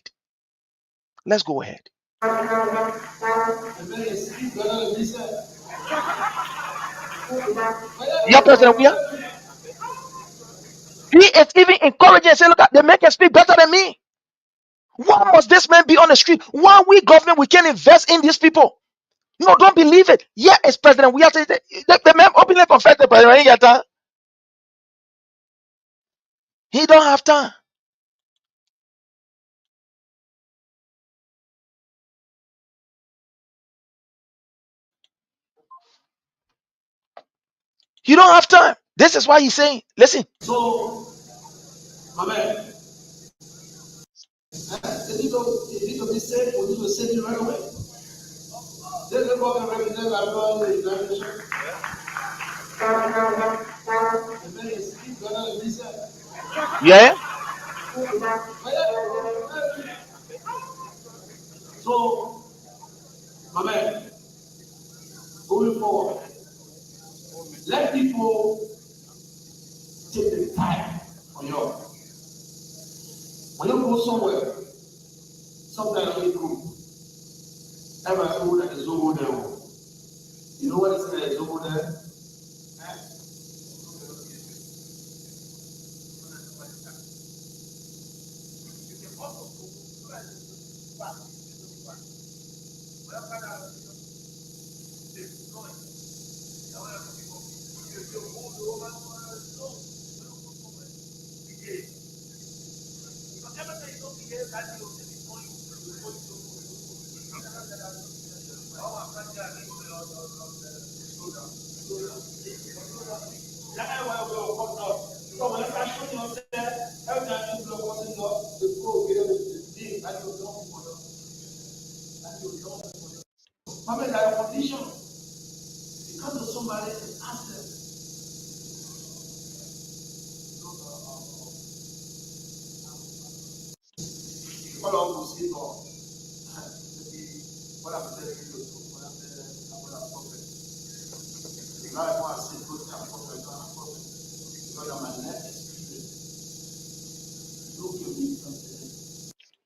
Let's go ahead. Yeah, President Weah. He is even encouraging and saying, look, they make us speak better than me. Why must this man be on the street? Why we government, we can't invest in these people? No, don't believe it. Yeah, it's President Weah. The man openly confessed the President. He don't have time. He don't have time. This is why he's saying, listen. So, my man, they need to be safe. We need to save you right away. They don't go and represent our God in the dimension. The man is gonna be safe. Yeah. So, my man, going forward, let people take the time for you. When you go somewhere, sometimes when you go, everyone that is over there. You know what is over there?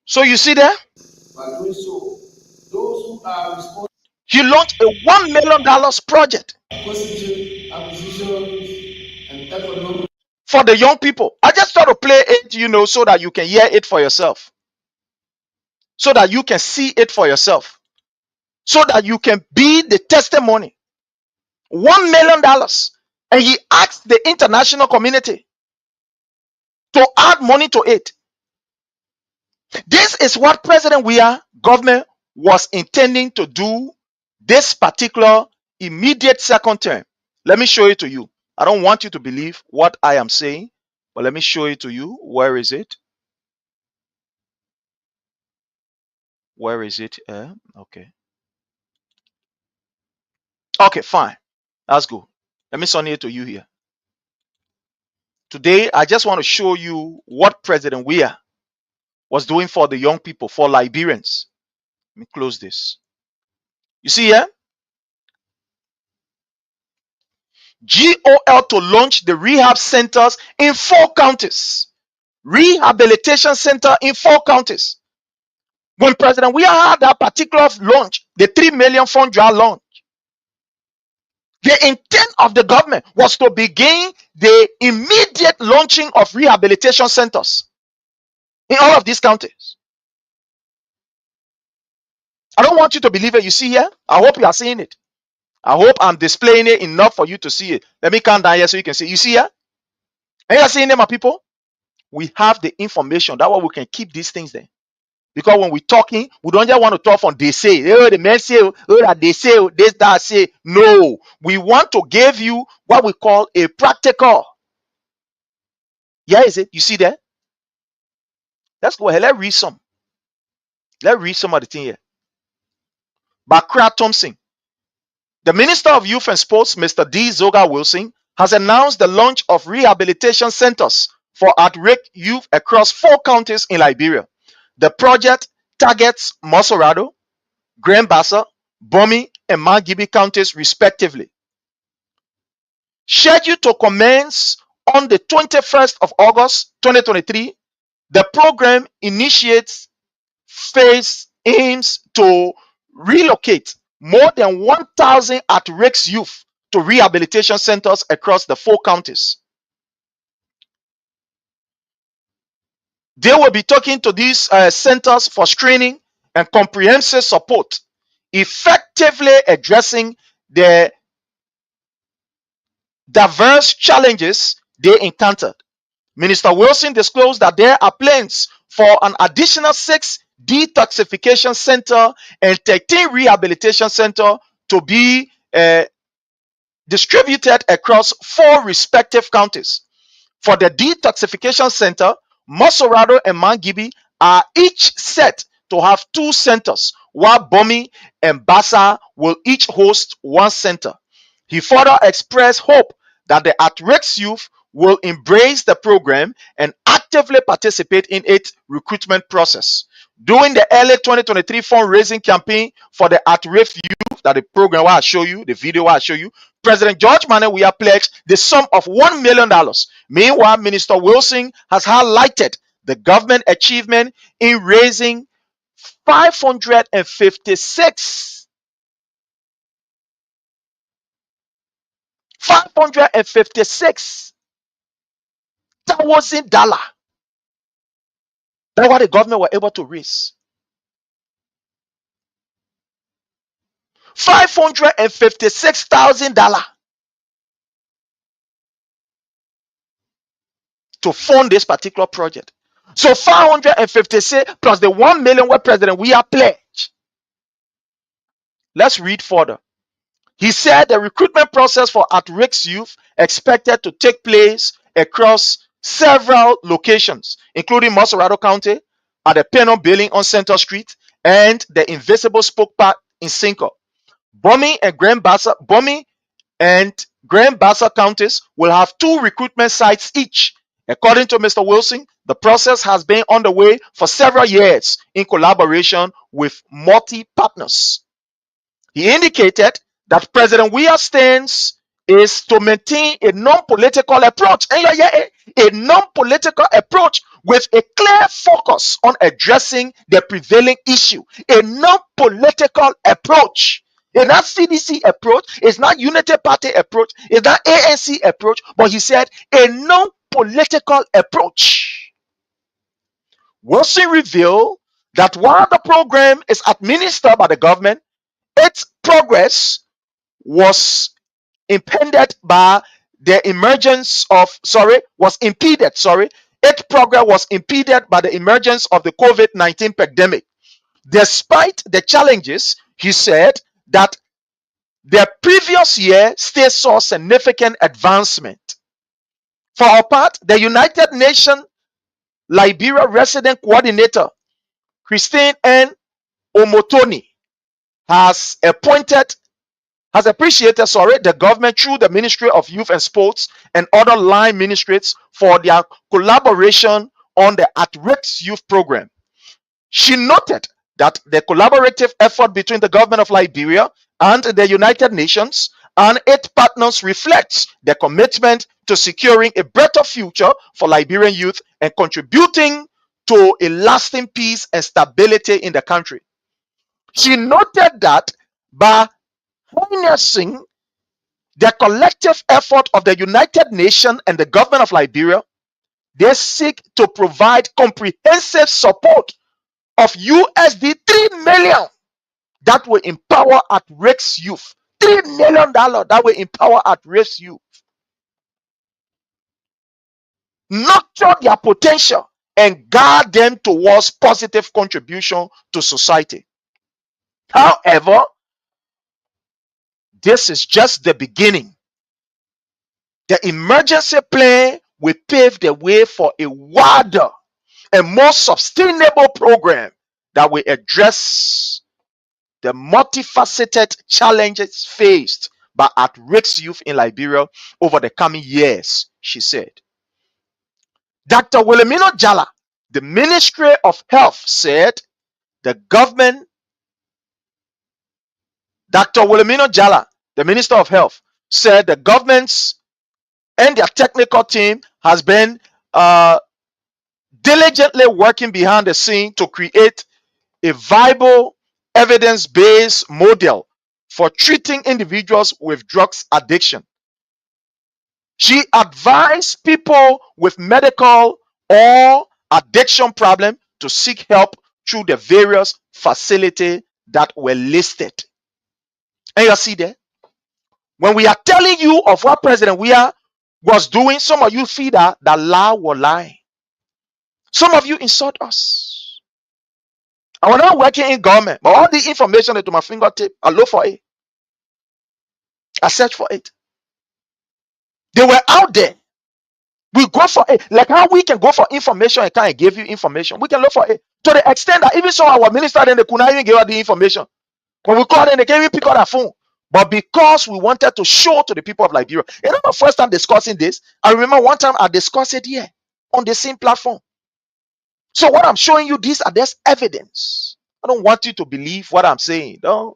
So you see there? He launched a $1 million project for the young people. I just thought to play it, so that you can hear it for yourself. So that you can see it for yourself. So that you can be the testimony. $1 million. And he asked the international community to add money to it. This is what President Weah government was intending to do this particular immediate second term. Let me show it to you. I don't want you to believe what I am saying, but let me show it to you. Where is it? Where is it? Okay. Okay, fine. That's good. Let me send it to you here. Today, I just want to show you what President Weah was doing for the young people, for Liberians. Let me close this. You see here? GOL to launch the rehab centers in 4 counties. Rehabilitation center in 4 counties. When President Weah had that particular launch, the 3 million fund draw launch, the intent of the government was to begin the immediate launching of rehabilitation centers in all of these counties. I don't want you to believe it. You see here? I hope you are seeing it. I hope I'm displaying it enough for you to see it. Let me count down here so you can see. You see here? Are you seeing it, my people? We have the information. That way we can keep these things there. Because when we're talking, we don't just want to talk from they say, oh, the men say, oh, that they say, oh, this, that, say. No. We want to give you what we call a practical. Yeah, is it? You see that? Let's go ahead. Let's read some of the thing here. Bakra Thompson, The Minister of Youth and Sports, Mr. D. Zoga Wilson, has announced the launch of rehabilitation centers for at-risk youth across 4 counties in Liberia. The project targets Mosorado, Grand Bassa, Bomi, and Mangibi counties respectively. Scheduled to commence on the 21st of August 2023, the program initiates phase aims to relocate more than 1,000 at-risk youth to rehabilitation centers across the 4 counties. They will be talking to these centers for screening and comprehensive support, effectively addressing the diverse challenges they encountered. Minister Wilson disclosed that there are plans for an additional 6 detoxification center and 13 rehabilitation center to be distributed across 4 respective counties. For the detoxification center, Mosorado and Mangibi are each set to have 2 centers, while Bomi and Bassa will each host 1 center. He further expressed hope that the at-risk youth will embrace the program and actively participate in its recruitment process. During the early 2023 fundraising campaign for the at-risk youth, that the program where I show you, the video where I show you, President George Manneh pledged the sum of $1 million. Meanwhile, Minister Wilson has highlighted the government achievement in raising 556 $556,000. That's what the government were able to raise. $556,000 to fund this particular project. So 556 plus the 1 million where President we are pledged. Let's read further. He said the recruitment process for at-risk youth expected to take place across several locations, including Mosorado County, at the Penal Building on Center Street, and the Invisible Spoke Park in Cinco. Bomi and Grand Bassa counties will have 2 recruitment sites each. According to Mr. Wilson, the process has been underway for several years in collaboration with multi-partners. He indicated that President Weah's stance is to maintain a non-political approach, a non-political approach with a clear focus on addressing the prevailing issue. A non-political approach. It's not CDC approach, it's not Unity Party approach, it's not ANC approach, but he said a non-political approach. Wilson revealed that while the program is administered by the government, its progress was impeded by the emergence of its progress was impeded by the emergence of the COVID-19 pandemic. Despite the challenges, he said that the previous year still saw significant advancement. For her part, the United Nations Liberia resident coordinator Christine N. Omotoni has appreciated the government through the Ministry of Youth and Sports and other line ministries for their collaboration on the at-risk youth program. She noted that the collaborative effort between the government of Liberia and the United Nations and its partners reflects their commitment to securing a better future for Liberian youth and contributing to a lasting peace and stability in the country. She noted that by harnessing the collective effort of the United Nations and the government of Liberia, they seek to provide comprehensive support of USD 3 million that will empower at-risk youth. $3 million that will empower at-risk youth. Nurture their potential and guide them towards positive contribution to society. However, this is just the beginning. The emergency plan will pave the way for a wider and more sustainable program that will address the multifaceted challenges faced by at-risk youth in Liberia over the coming years, she said. Dr. Wilhelmina Jala, the Ministry of Health, said the government, Dr. Wilhelmina Jala, the Minister of Health, said the government's and their technical team has been diligently working behind the scene to create a viable, evidence-based model for treating individuals with drugs addiction. She advised people with medical or addiction problem to seek help through the various facilities that were listed. And you see there, when we are telling you of what President Weah was doing, some of you feel that lie will lie. Some of you insult us. I was not working in government, but all the information to my fingertip, I look for it. I search for it. They were out there. We go for it. Like how we can go for information and can't give you information. We can look for it. To the extent that even so our minister then they could not even give us the information. When we call them, they can't even pick up their phone. But because we wanted to show to the people of Liberia, you know, my first time discussing this, I remember one time I discussed it here on the same platform. So what I'm showing you, these are just evidence. I don't want you to believe what I'm saying. Don't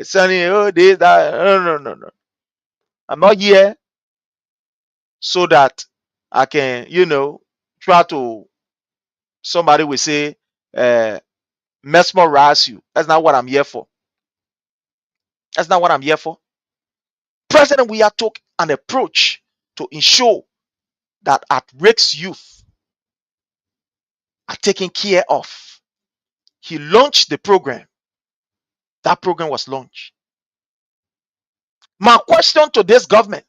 saying, oh, this, that. No. I'm not here so that I can, try to, somebody will say, mesmerize you. That's not what I'm here for. That's not what I'm here for. President Weah took an approach to ensure that at-risk youth are taken care of. He launched the program. That program was launched. My question to this government,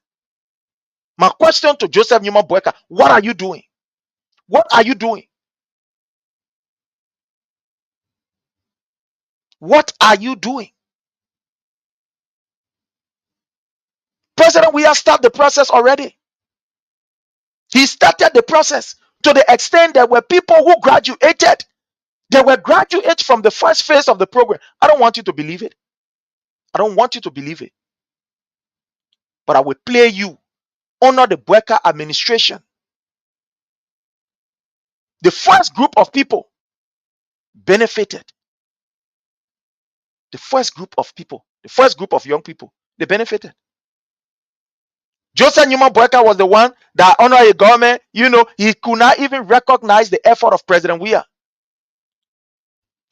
my question to Joseph Newman Boakai, what are you doing? What are you doing? What are you doing? President, we have started the process already. He started the process to the extent that were people who graduated. They were graduates from the first phase of the program. I don't want you to believe it. I don't want you to believe it. But I will play you under the Boakai administration. The first group of people benefited. The first group of people, the first group of young people, they benefited. Joseph Newman Boakai was the one that under a government, he could not even recognize the effort of President Weah.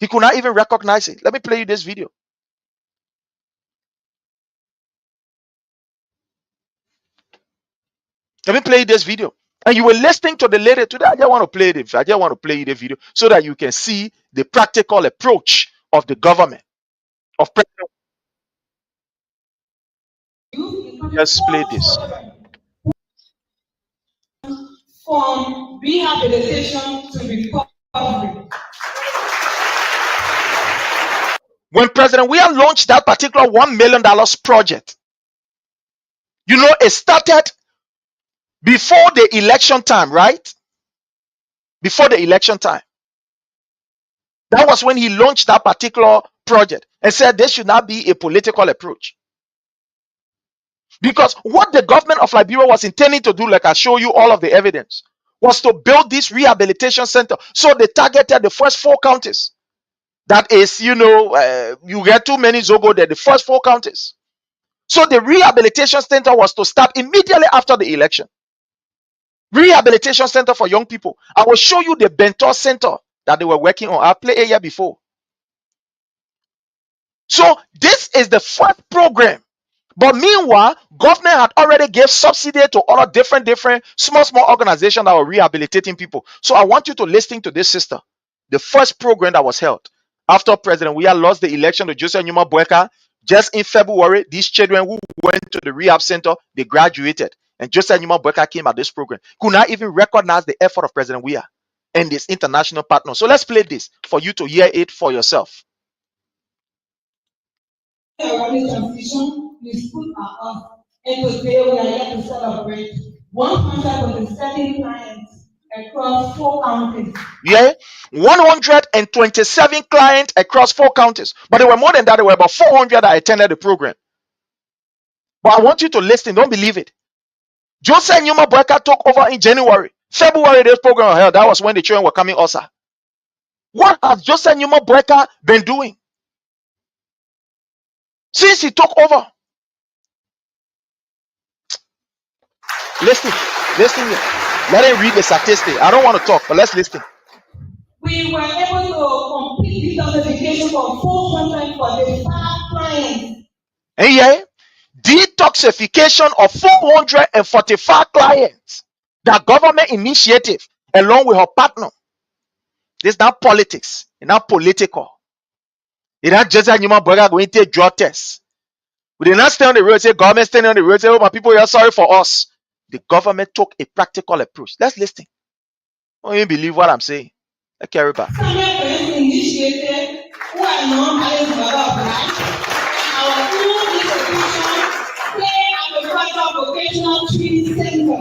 He could not even recognize it. Let me play you this video. Let me play you this video. And you were listening to the lady today. I just want to play you the video so that you can see the practical approach of the government of President. Let's play this. From rehabilitation to recovery. When President Weah launched that particular $1 million project, it started before the election time, right? Before the election time. That was when he launched that particular project and said this should not be a political approach. Because what the government of Liberia was intending to do, like I show you all of the evidence, was to build this rehabilitation center. So they targeted the first 4 counties. That is, you get too many Zogo there, the first 4 counties. So the rehabilitation center was to start immediately after the election. Rehabilitation center for young people. I will show you the Bentor Center that they were working on. I played a year before. So this is the first program. But meanwhile, government had already gave subsidy to other different small organizations that were rehabilitating people. So I want you to listen to this, sister. The first program that was held after President Weah lost the election to Joseph Newman Boakai, just in February, these children who went to the rehab center, they graduated. And Joseph Newman Boakai came at this program. Could not even recognize the effort of President Weah and his international partners. So let's play this for you to hear it for yourself. Transition is put us, and today we are here to celebrate 127 clients across 4 counties. Yeah, 127 clients across 4 counties. But there were more than that. There were about 400 that attended the program. But I want you to listen. Don't believe it. Joseph Numa Boakai took over in January. February, this program was held. That was when the children were coming also. What has Joseph Numa Boakai been doing since he took over? Listen here. Let him read the statistics. I don't want to talk, but let's listen. We were able to complete detoxification for 445 clients. And yeah, detoxification of 445 clients. The government initiative, along with her partner. This is not politics. It's not political. It's not just a human burger going to take drug tests. We did not stand on the road and say, government standing on the road and say, oh, my people, you're sorry for us. The government took a practical approach. Let's listen. Don't even believe what I'm saying. Let's carry back. Initiated who are non-married mother of life. Our own institution play at the Federal Vocational Training Center.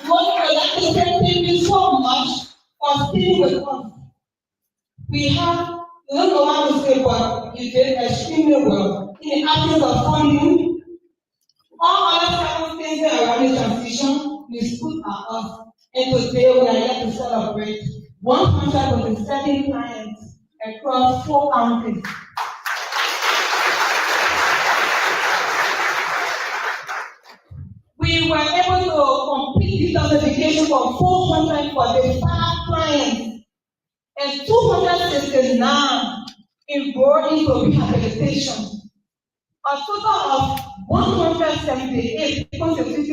What will that thank you so much for staying with us. We have, I don't know how to say, but you did extremely well. In the absence of funding, all other circumstances around the transition, we stood at us. And today we are here to celebrate 127 clients across 4 counties. We were able to complete detoxification for 445 clients and 269 enrolled into rehabilitation. A total of 178 constituting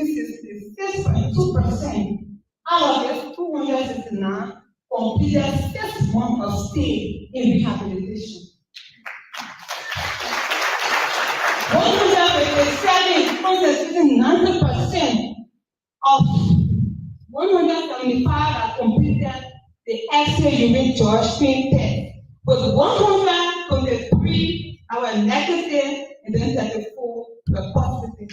66.2%. Out of this, 269 completed 6 months of stay in rehabilitation. 157 constituting 90% of 175 that completed the X-ray urine George test, with 123 that were negative and then 34 were positive.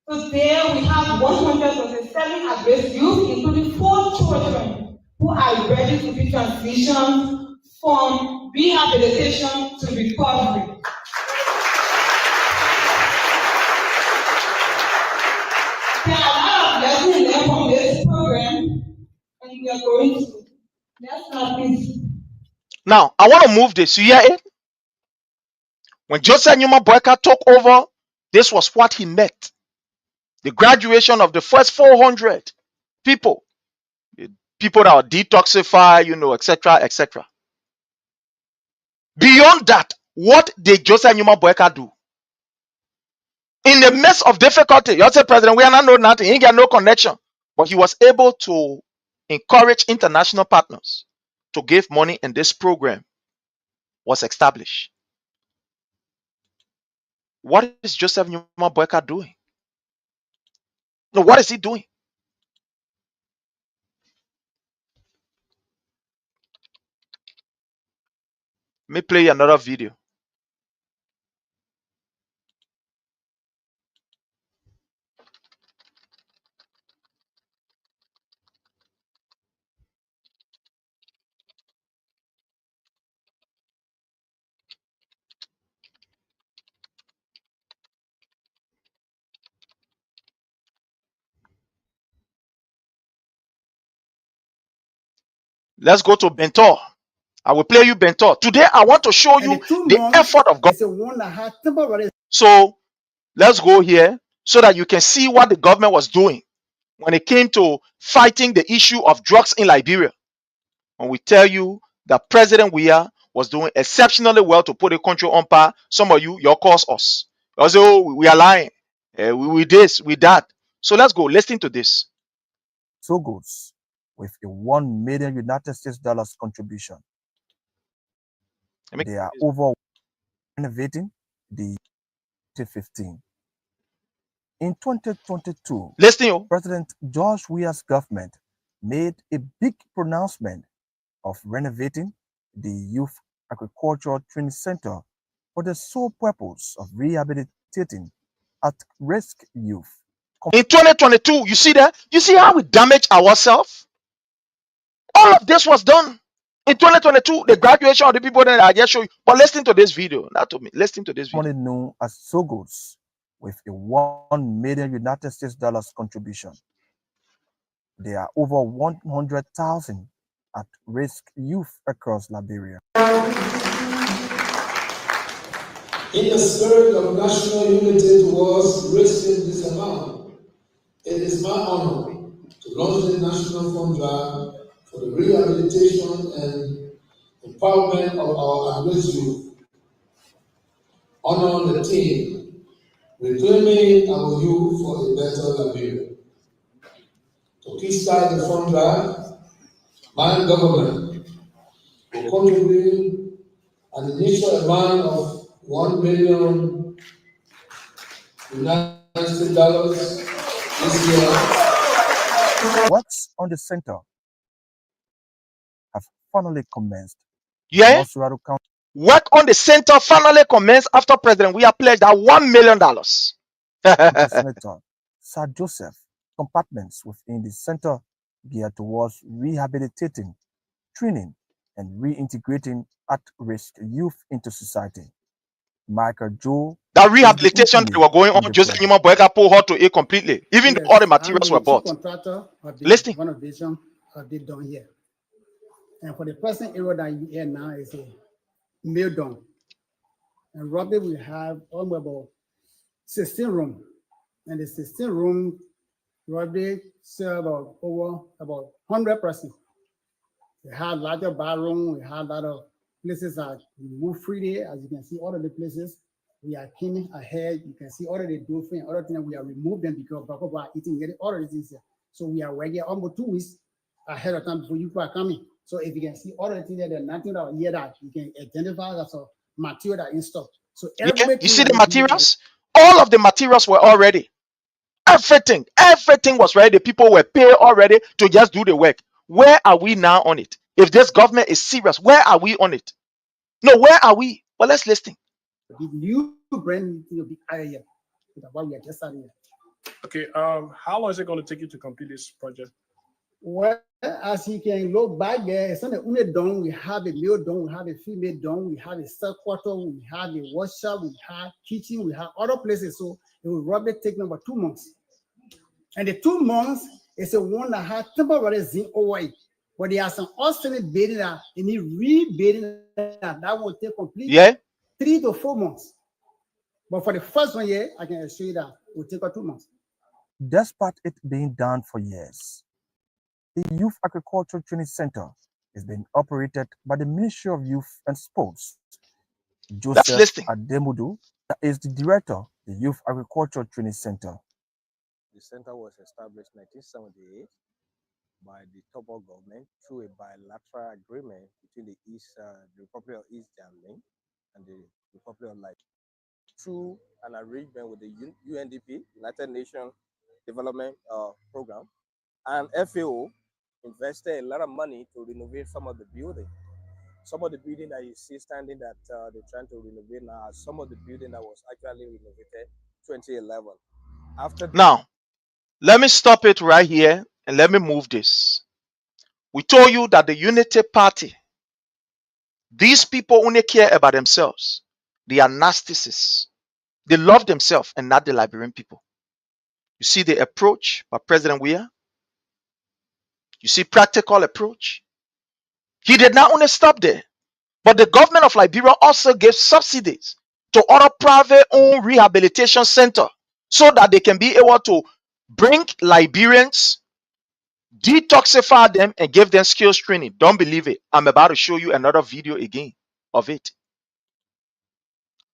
Today we have 127 at-risk youth, including 4 children who are ready to be transitioned from rehabilitation to recovery. There are a lot of lessons learned from this program, and we are going to. Let's start this. Now, I want to move this. You hear it? When Joseph Numa Boakai took over, this was what he met. The graduation of the first 400 people. People that are detoxified, etc., etc. Beyond that, what did Joseph Numa Boakai do? In the midst of difficulty, you say, President, we are not know nothing. He got no connection. But he was able to encourage international partners to give money, and this program was established. What is Joseph Numa Boakai doing? No, what is he doing? Let me play you another video. Let's go to Bentor. I will play you Bentor. Today, I want to show you the effort of God. So, let's go here so that you can see what the government was doing when it came to fighting the issue of drugs in Liberia. And we tell you that President Weah was doing exceptionally well to put the country on par. Some of you, your cause us. You say, oh, we are lying. We this, we that. So let's go. Listen to this. So goes with a $1 million United States dollars contribution. They are over renovating the 2015. In 2022, listen, President George Weah's government made a big pronouncement of renovating the Youth Agricultural Training Center for the sole purpose of rehabilitating at-risk youth In 2022, you see that? You see how we damage ourselves? All of this was done in 2022. The graduation of the people that I just showed you. But listen to this video. Not to me. Listen to this video. Money known as Sogos with a $1 million United States dollars contribution. There are over 100,000 at-risk youth across Liberia. In the spirit of national unity towards raising this amount, it is my honor to launch the national fund drive for the rehabilitation and empowerment of our at-risk youth. Honor the team, reclaiming our youth for a better Liberia. To kickstart the fund drive, my government will contribute an initial amount of $1 million United States dollars this year. Works on the center have finally commenced. Yeah? Work on the center finally commenced after President we are pledged that $1 million. Senator Sir Joseph, compartments within the center geared towards rehabilitating, training, and reintegrating at-risk youth into society. Michael Joe. That rehabilitation that were going on, Joseph Nyuma Boakai pulled her to it completely. Even though all the materials were bought. Listen. One of the vision they done here. And for the present area that you hear now is a mill done. And roughly we have almost about 16 rooms. And the 16 room roughly serve about 100 persons. We have larger barroom, we have a lot of places that we move freely. As you can see, all of the places we are cleaning ahead. You can see all of the dolphin, other things we are remove them because we are eating, getting all of the things here. So we are working almost 2 weeks ahead of time before you are coming. So if you can see all of the things there, there's nothing that here that you can identify as a material that in stock. So yeah, you see the materials? All of the materials were already. Everything was ready. The people were paid already to just do the work. Where are we now on it? If this government is serious, where are we on it? No, where are we? Well, let's listen. You bring your big idea. What we are just starting. Okay. How long is it going to take you to complete this project? Well, as you can look back there, it's not only done. We have a male done, we have a female done, we have a cell quarter, we have a workshop, we have kitchen, we have other places. So it will roughly take about 2 months. And the 2 months is a one that had temporary zinc over it. But there are some alternate building that you need rebuilding that will take completely 3 to 4 months. But for the first 1 year, I can assure you that it will take about 2 months. Despite it being done for years, the Youth Agriculture Training Center is being operated by the Ministry of Youth and Sports. Joseph Ademudu is the director of the Youth Agriculture Training Center. The center was established in 1978 by the Togo government through a bilateral agreement between the Republic of East Germany and the Republic of Liberia, through an arrangement with the UNDP, United Nations Development Program, and FAO invested a lot of money to renovate some of the buildings. Some of the building that you see standing that they're trying to renovate now, some of the building that was actually renovated 2011. Now, let me stop it right here and let me move this. We told you that the Unity Party, these people only care about themselves. They are narcissists. They love themselves and not the Liberian people. You see the approach by President Weah? You see practical approach? He did not only stop there, but the government of Liberia also gave subsidies to other private-owned rehabilitation centers so that they can be able to bring Liberians, detoxify them, and give them skills training. Don't believe it. I'm about to show you another video again of it.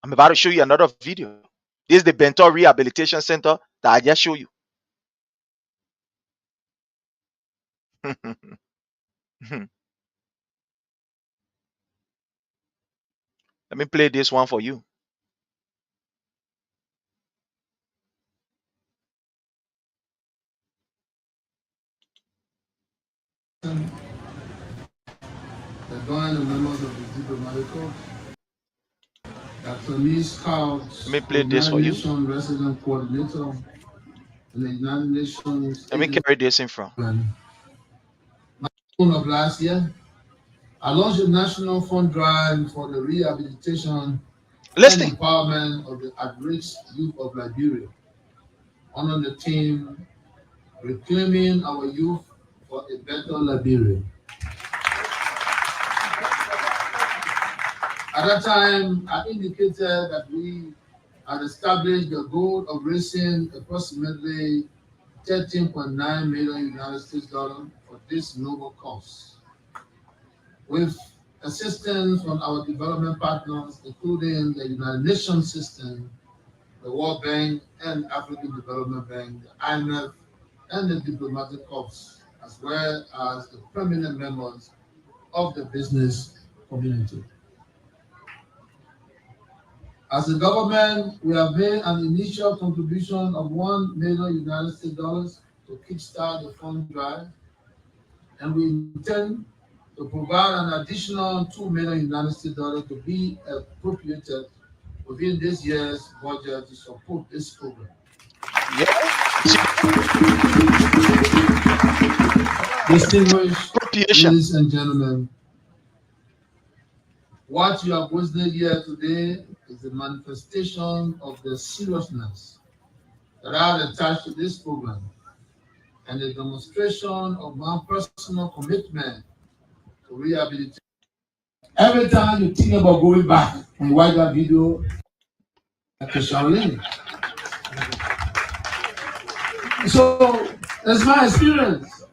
I'm about to show you another video. This is the Bento Rehabilitation Center that I just showed you. Let me play this one for you. Join the members of the diplomatic corps. Dr. Lee Scouts, let me play this for you. Resident Coordinator, and the United Nations Let me carry this in front. June of last year, I launched a national fund drive for the rehabilitation and Listen. empowerment of the at-risk youth of Liberia, under the theme Reclaiming Our Youth for a Better Liberia. At that time, I indicated that we had established the goal of raising approximately 13.9 million United States dollars for this noble cause, with assistance from our development partners, including the United Nations system, the World Bank and African Development Bank, the IMF, and the diplomatic corps, as well as the prominent members of the business community. As a government, we have made an initial contribution of 1 million United States dollars to kickstart the fund drive, and we intend to provide an additional 2 million United States dollars to be appropriated within this year's budget to support this program. Distinguished ladies and gentlemen, what you have witnessed here today is a manifestation of the seriousness that are attached to this program and a demonstration of my personal commitment to rehabilitation. Every time you think about going back and watch that video, like a Shaolin. So that's my experience.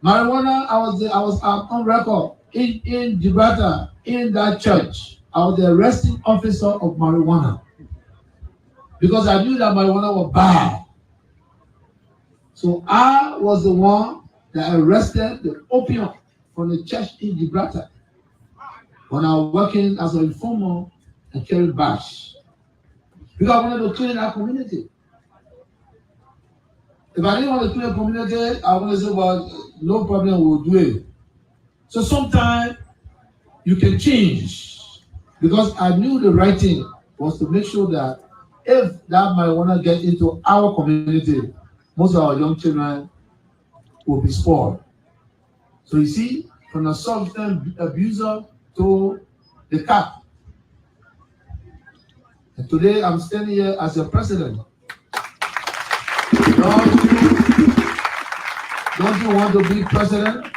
Marijuana, I was on record in Gibraltar, in that church. I was the arresting officer of marijuana because I knew that marijuana was bad. So I was the one that arrested the opium from the church in Gibraltar when I was working as an informer and carried bash. Because I wanted to clean our community. If I didn't want to clean a community, I wanted to say, well, no problem, we'll do it. So sometimes you can change. Because I knew the right thing was to make sure that if that marijuana get into our community, most of our young children will be spoiled. So you see, from a substance abuser to the cop. And today I'm standing here as your president. Don't you want to be president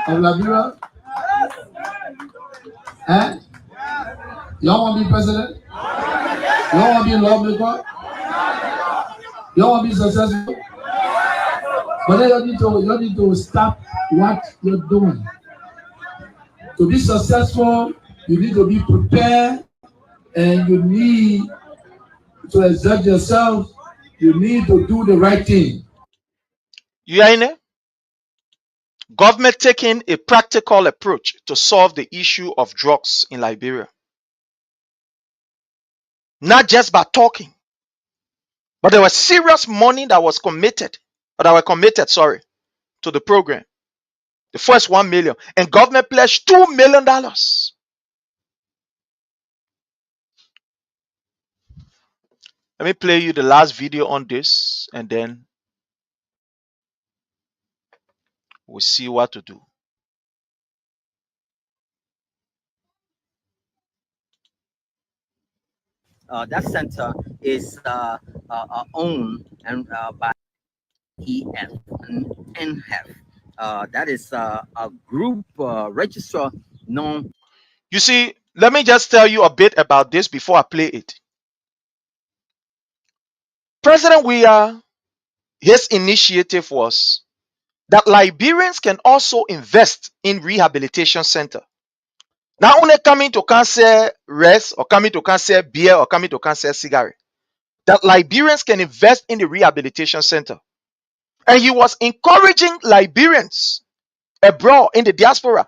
of Liberia? Eh? You don't want to be president? You don't want to be a lawmaker? You don't want to be successful? But then you need to stop what you're doing. To be successful, you need to be prepared and you need to exert yourself. You need to do the right thing. You are in it? Government taking a practical approach to solve the issue of drugs in Liberia. Not just by talking, but there was serious money that was committed, to the program. The first 1 million, and government pledged $2 million. Let me play you the last video on this, and then we'll see what to do. That center is owned and by EF and NHEF. That is a group registrar known. You see, let me just tell you a bit about this before I play it. President Weah, his initiative was that Liberians can also invest in rehabilitation center. Not only coming to cancer rest or coming to cancer beer or coming to cancer cigarette. That Liberians can invest in the rehabilitation center. And he was encouraging Liberians abroad in the diaspora.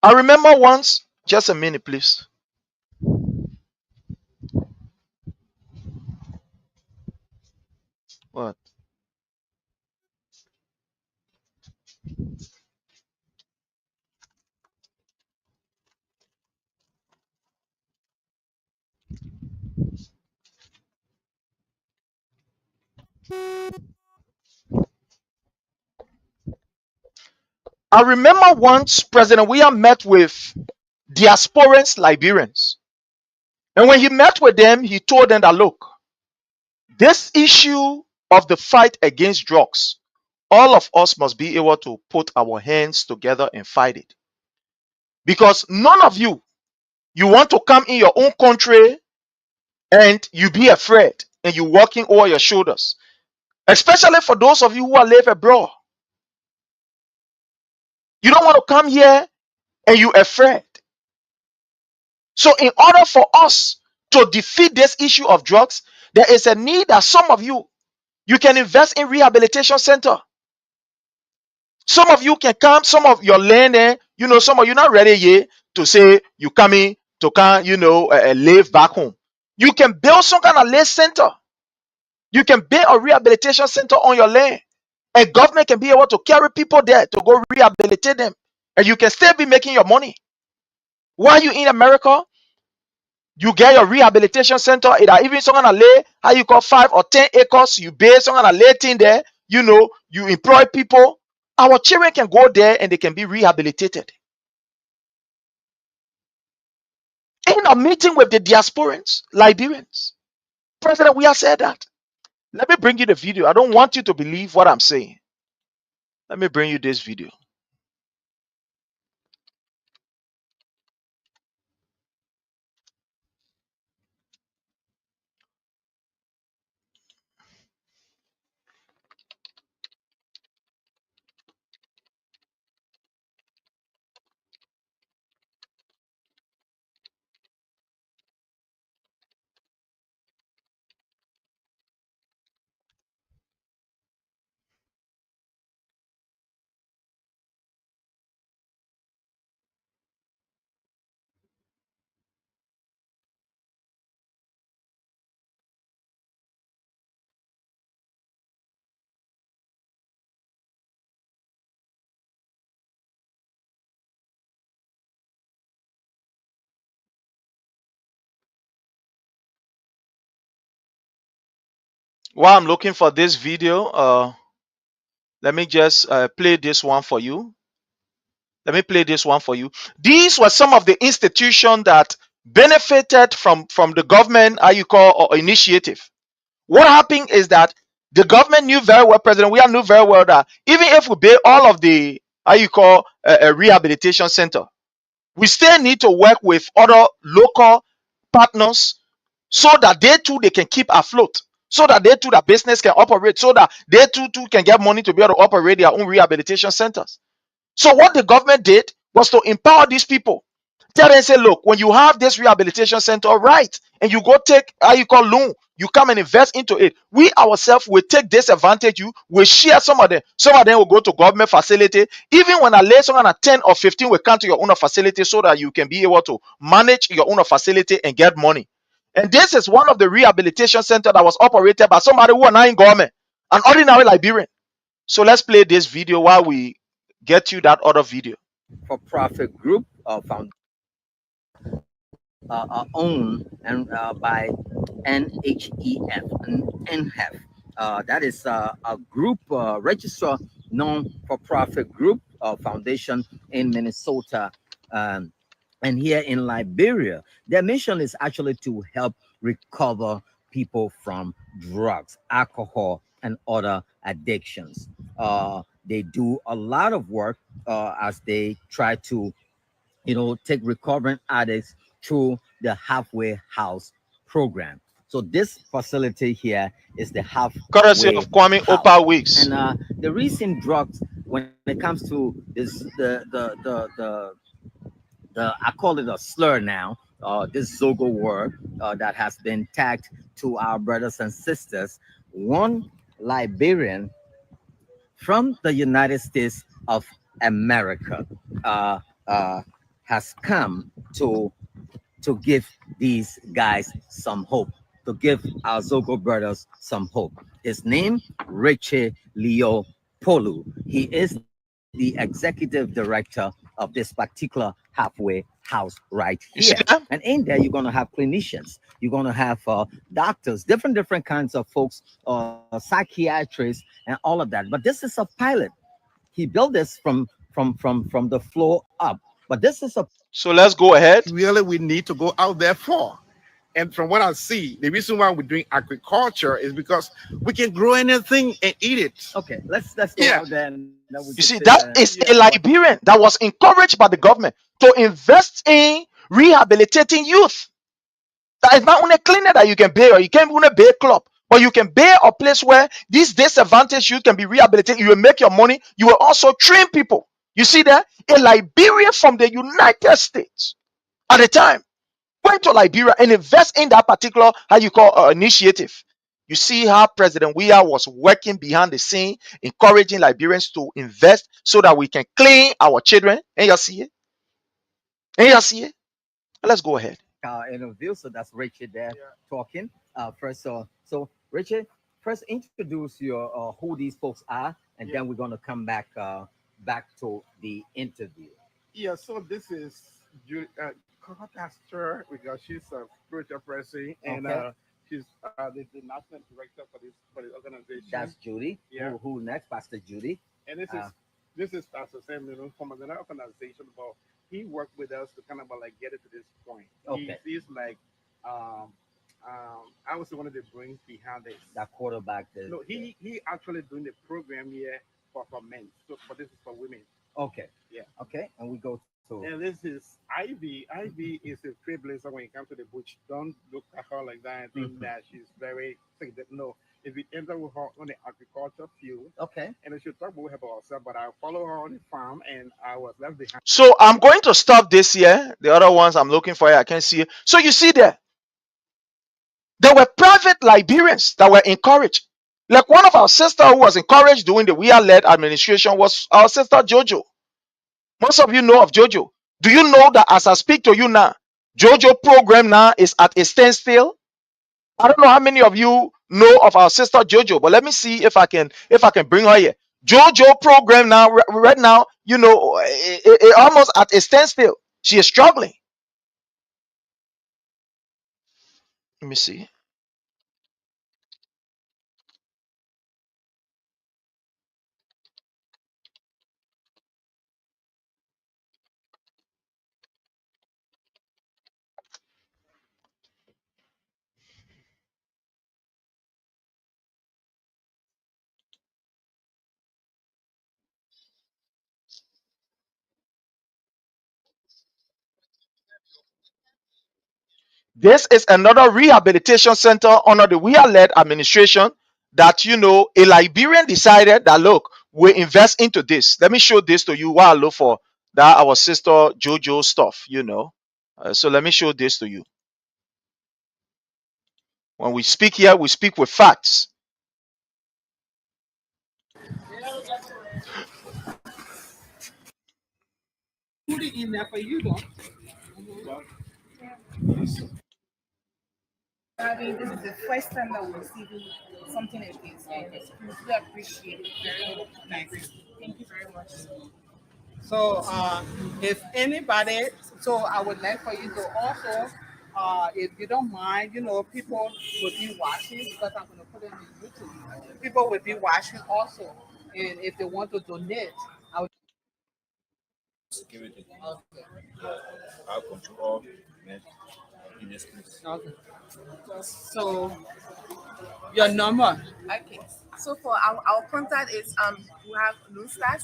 I remember once, just a minute, please. What? I remember once President William met with diasporans Liberians. And when he met with them, he told them that look, this issue of the fight against drugs, all of us must be able to put our hands together and fight it. Because none of you, you want to come in your own country and you be afraid and you walking over your shoulders. Especially for those of you who are live abroad. You don't want to come here and you afraid. So in order for us to defeat this issue of drugs, there is a need that some of you can invest in rehabilitation center. Some of you can come, some of your land, some of you not ready yet to say you coming to come, live back home. You can build some kind of land center. You can build a rehabilitation center on your land. A government can be able to carry people there to go rehabilitate them. And you can still be making your money. While you in America, you get your rehabilitation center. It are even some kind of lay, how you call 5 or 10 acres. You base some kind of lay thing there. You employ people. Our children can go there and they can be rehabilitated. In a meeting with the diasporans, Liberians, President, we have said that. Let me bring you the video. I don't want you to believe what I'm saying. Let me bring you this video. While I'm looking for this video, let me just play this one for you. Let me play this one for you. These were some of the institutions that benefited from the government, how you call, or initiative. What happened is that the government knew very well, President William knew very well that even if we build all of the, how you call, a rehabilitation center, we still need to work with other local partners so that they too they can keep afloat, so that they too that business can operate, so that they too can get money to be able to operate their own rehabilitation centers. So what the government did was to empower these people. Tell them, say, look, when you have this rehabilitation center, right, and you go take how you call loan, you come and invest into it. We ourselves will take this advantage. You will share some of them. Some of them will go to government facility. Even when I lay some kind of 10 or 15 will come to your own facility so that you can be able to manage your own facility and get money. And this is one of the rehabilitation center that was operated by somebody who are not in government, an ordinary Liberian. So let's play this video while we get you that other video. For profit group found owned and by NHEF and NHEF. That is a group registered non-for-profit group foundation in Minnesota. And here in Liberia, their mission is actually to help recover people from drugs, alcohol, and other addictions. They do a lot of work as they try to, take recovering addicts through the halfway house program. So this facility here is the halfway Courtesy of Kwame house. Opa Weeks. And the recent drugs, when it comes to this, I call it a slur now. This Zogo word that has been tagged to our brothers and sisters. One Liberian from the United States of America has come to give these guys some hope, to give our Zogo brothers some hope. His name, Richie Leo Polu. He is the executive director of of this particular halfway house right You see here. that? And in there, you're gonna have clinicians, you're gonna have doctors, different kinds of folks, psychiatrists, and all of that. But this is a pilot. He built this from the floor up. But this is a So let's go ahead. Really, we need to go out there for. And from what I see, the reason why we're doing agriculture is because we can grow anything and eat it. Okay, let's go out there. And then we You can see, sit that there. is Yeah, a Liberian that was encouraged by the government to invest in rehabilitating youth. That is not only a clinic that you can pay, or you can't only pay a club, but you can pay a place where these disadvantaged youth can be rehabilitated. You will make your money. You will also train people. You see that? A Liberian from the United States at the time went to Liberia and invest in that particular, how you call, initiative. You see how President Weah was working behind the scene, encouraging Liberians to invest so that we can clean our children. And you see it? And you see it? Let's go ahead. Interview. So that's Richard there talking. First, so Richard, first introduce your who these folks are, and then we're gonna come back to the interview. Yeah, so this is Pastor because she's a spiritual person and Okay. she's the national director for the organization. That's Judy. Yeah. Who next? Pastor Judy. And this is Pastor Sam, from another organization, but he worked with us to kind of like get it to this point. Okay. He's like I was one of the brains behind this. That quarterback. No, he actually doing the program here for men. So but this is for women. Okay. Yeah. Okay. And we go to. And this is Ivy. Ivy is a trailblazer when it comes to the bush. Don't look at her like that and think that she's very no. If we enter with her on the agriculture field, Okay. and I should talk about her about herself, but I follow her on the farm and I was left behind. So I'm going to stop this here. The other ones I'm looking for, I can't see it. So you see there were private Liberians that were encouraged. Like one of our sisters who was encouraged during the WEA-led administration was our sister Jojo. Most of you know of Jojo. Do you know that as I speak to you now, Jojo program now is at a standstill? I don't know how many of you know of our sister Jojo, but let me see if I can bring her here. Jojo program now, right now, almost at a standstill. She is struggling. Let me see. This is another rehabilitation center under the WEA-led administration that, a Liberian decided that, look, we invest into this. Let me show this to you while I look for that our sister Jojo stuff, So let me show this to you. When we speak here, we speak with facts. Put it in there for you, though. This is the first time that we're receiving something like this, and we appreciate it. Very nice. Thank you very much. So, if anybody, so I would like for you to also, if you don't mind, people will be watching because I'm going to put it on YouTube. People will be watching also, and if they want to donate, I would. Security. Okay. I'll control in this place. Okay. So, your number. Okay. So for our contact is we have Loonstar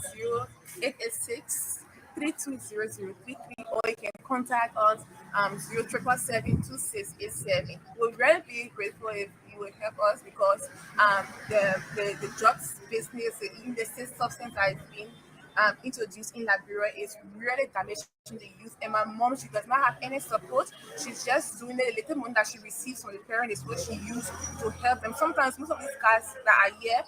0886 320033, or you can contact us 07772687. We'll really be grateful if you would help us because the drugs business, the illicit substance that is being introduced in Liberia is really damaging the youth. And my mom, she does not have any support. She's just doing the little money that she receives from the parents is what she used to help them. Sometimes most of these guys that are here,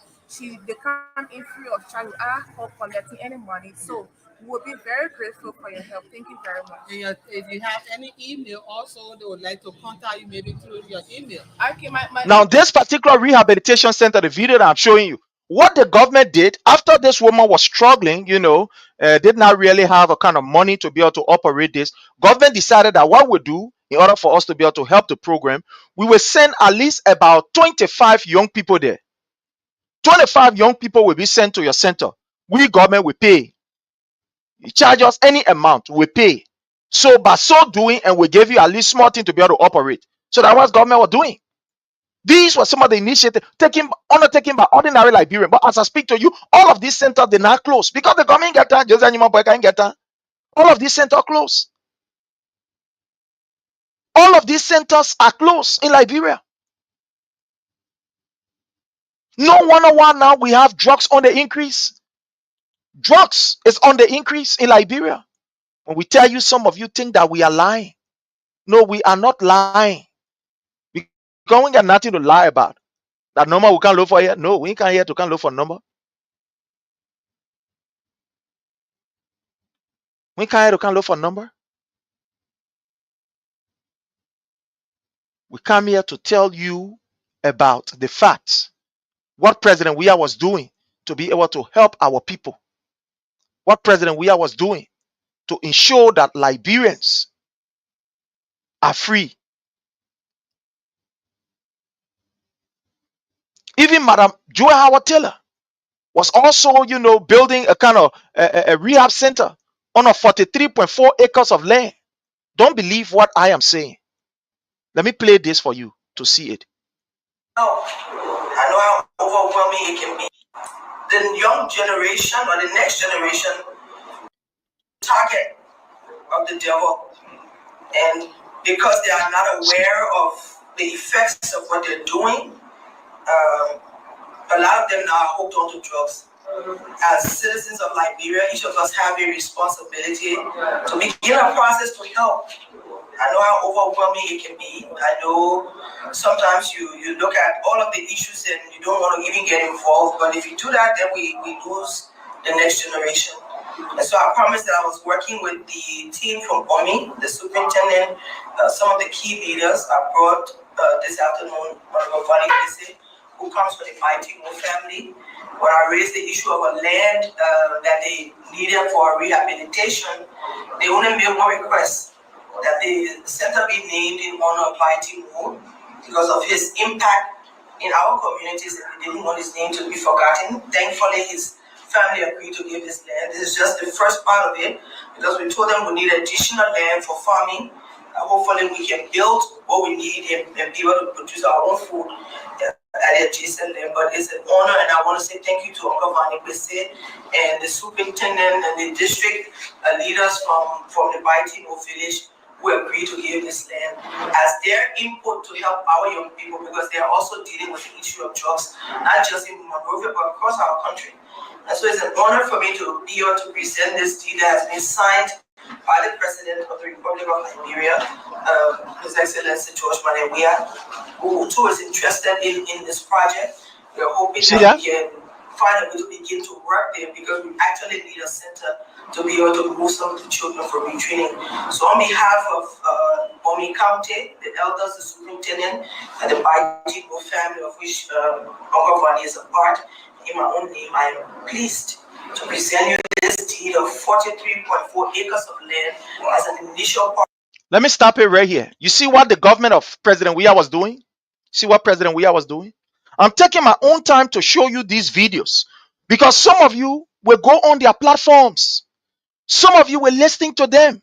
they come in free of charge without her collecting any money. So we'll be very grateful for your help. Thank you very much. And if you have any email also, they would like to contact you maybe through your email. Okay, Now, this particular rehabilitation center, the video that I'm showing you, what the government did after this woman was struggling, did not really have a kind of money to be able to operate this. Government decided that what we do in order for us to be able to help the program, we will send at least about 25 young people there. 25 young people will be sent to your center. We government will pay. You charge us any amount, we pay. So by so doing, and we gave you at least small thing to be able to operate. So that was government was doing. These were some of the initiatives undertaken by ordinary Liberian. But as I speak to you, all of these centers did not close because the government get that. Just anymore boy can't get that. All of these centers closed. All of these centers are closed in Liberia. No wonder why now we have drugs on the increase. Drugs is on the increase in Liberia. When we tell you, some of you think that we are lying. No, we are not lying. Because we got nothing to lie about. That number we can't look for here. No, we can't here to can't look for number. We can't here to can't look for number. We come here to tell you about the facts. What President Weah was doing to be able to help our people. What President Weah was doing to ensure that Liberians are free. Even Madam Joy Howard Taylor was also, building a kind of a rehab center on a 43.4 acres of land. Don't believe what I am saying. Let me play this for you to see it. I know how overwhelming it can be. The young generation or the next generation target of the devil, and because they are not aware of the effects of what they're doing, a lot of them now are hooked onto drugs. As citizens of Liberia, each of us have a responsibility to begin a process to help. I know how overwhelming it can be. I know sometimes you look at all of the issues and you don't want to even get involved. But if you do that, then we lose the next generation. And so I promised that I was working with the team from OMI, the superintendent, some of the key leaders. I brought this afternoon Honorable Vani Kese, who comes from the Maitimo family. When I raised the issue of a land that they needed for rehabilitation, they only made one request, that the center be named in honor of Maitimo because of his impact in our communities, and we didn't want his name to be forgotten. Thankfully, his family agreed to give this land. This is just the first part of it, because we told them we need additional land for farming. Hopefully, we can build what we need and be able to produce our own food at the adjacent land. But it's an honor, and I want to say thank you to Uncle Vani Kwesi and the superintendent and the district leaders from the Baitimo village who agreed to give this land as their input to help our young people, because they are also dealing with the issue of drugs, not just in Monrovia, but across our country. And so it's an honor for me to be here to present this deed that has been signed by the President of the Republic of Liberia, His Excellency George Weah, who too is interested in this project. We're hoping that we can find a way to begin to work there, because we actually need a center to be able to move some of the children for retraining. So on behalf of Bomi County, the elders, the superintendent, and the Baitigo family, of which Uncle Vani is a part, in my own name, I am pleased to present you this deed of 43.4 acres of land as an initial part. Let me stop it right here. You see what the government of President Weah was doing? See what President Weah was doing? I'm taking my own time to show you these videos, because some of you will go on their platforms. Some of you will listening to them.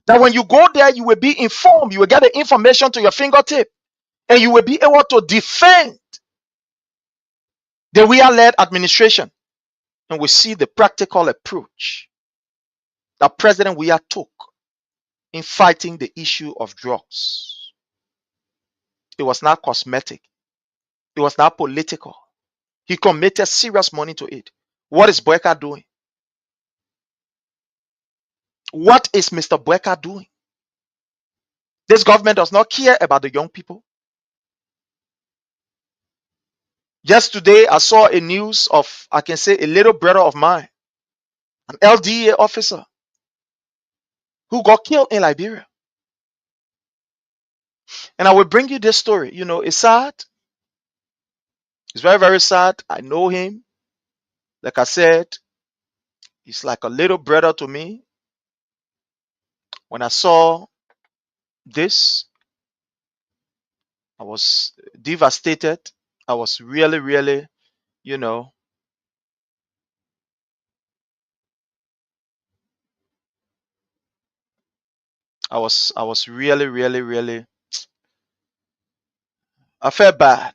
That when you go there, you will be informed. You will get the information to your fingertip, and you will be able to defend the Weah-led administration. And we see the practical approach that President Weah took in fighting the issue of drugs. It was not cosmetic. It was not political. He committed serious money to it. What is Boakai doing? What is Mr. Boakai doing? This government does not care about the young people. Yesterday, I saw a news of, I can say, a little brother of mine, an LDA officer, who got killed in Liberia. And I will bring you this story. It's sad. It's very, very sad. I know him. Like I said, He's like a little brother to me. When I saw this, I was devastated. I was really, really, you know, I was really, really, really, I felt bad.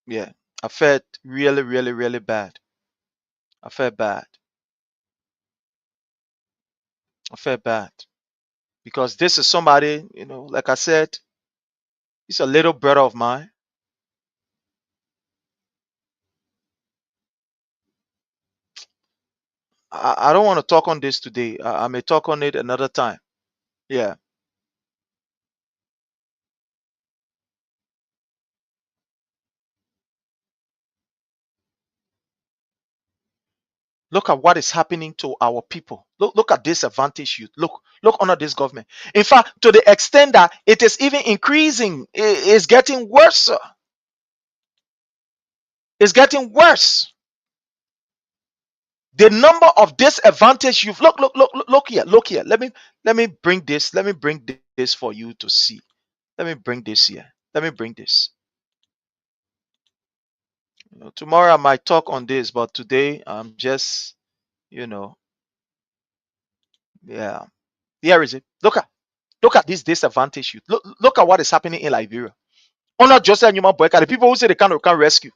Yeah. I felt really, really, really bad. I felt bad. I felt bad. Because this is somebody, like I said, he's a little brother of mine. I don't want to talk on this today. I may talk on it another time. Yeah. Look at what is happening to our people. Look at this advantage youth. Look under this government. In fact, to the extent that it is even increasing, it's getting worse. It's getting worse. The number of disadvantaged youth. Look here. Let me bring this. Let me bring this for you to see. Let me bring this here. Let me bring this. Tomorrow I might talk on this, but today I'm just, yeah. Here is it. Look at this disadvantage youth. Look at what is happening in Liberia. Honor Joseph and Human Boyka, the people who say they can't rescue.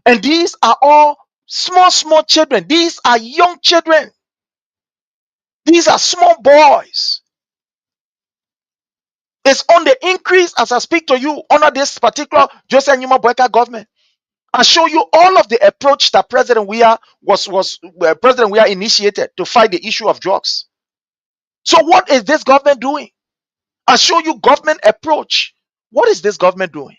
And these are all small children. These are young children. These are small boys. It's on the increase as I speak to you under this particular Joseph and Human Boyka government. I show you all of the approach that President Weah President Weah initiated to fight the issue of drugs. So what is this government doing? I show you government approach. What is this government doing?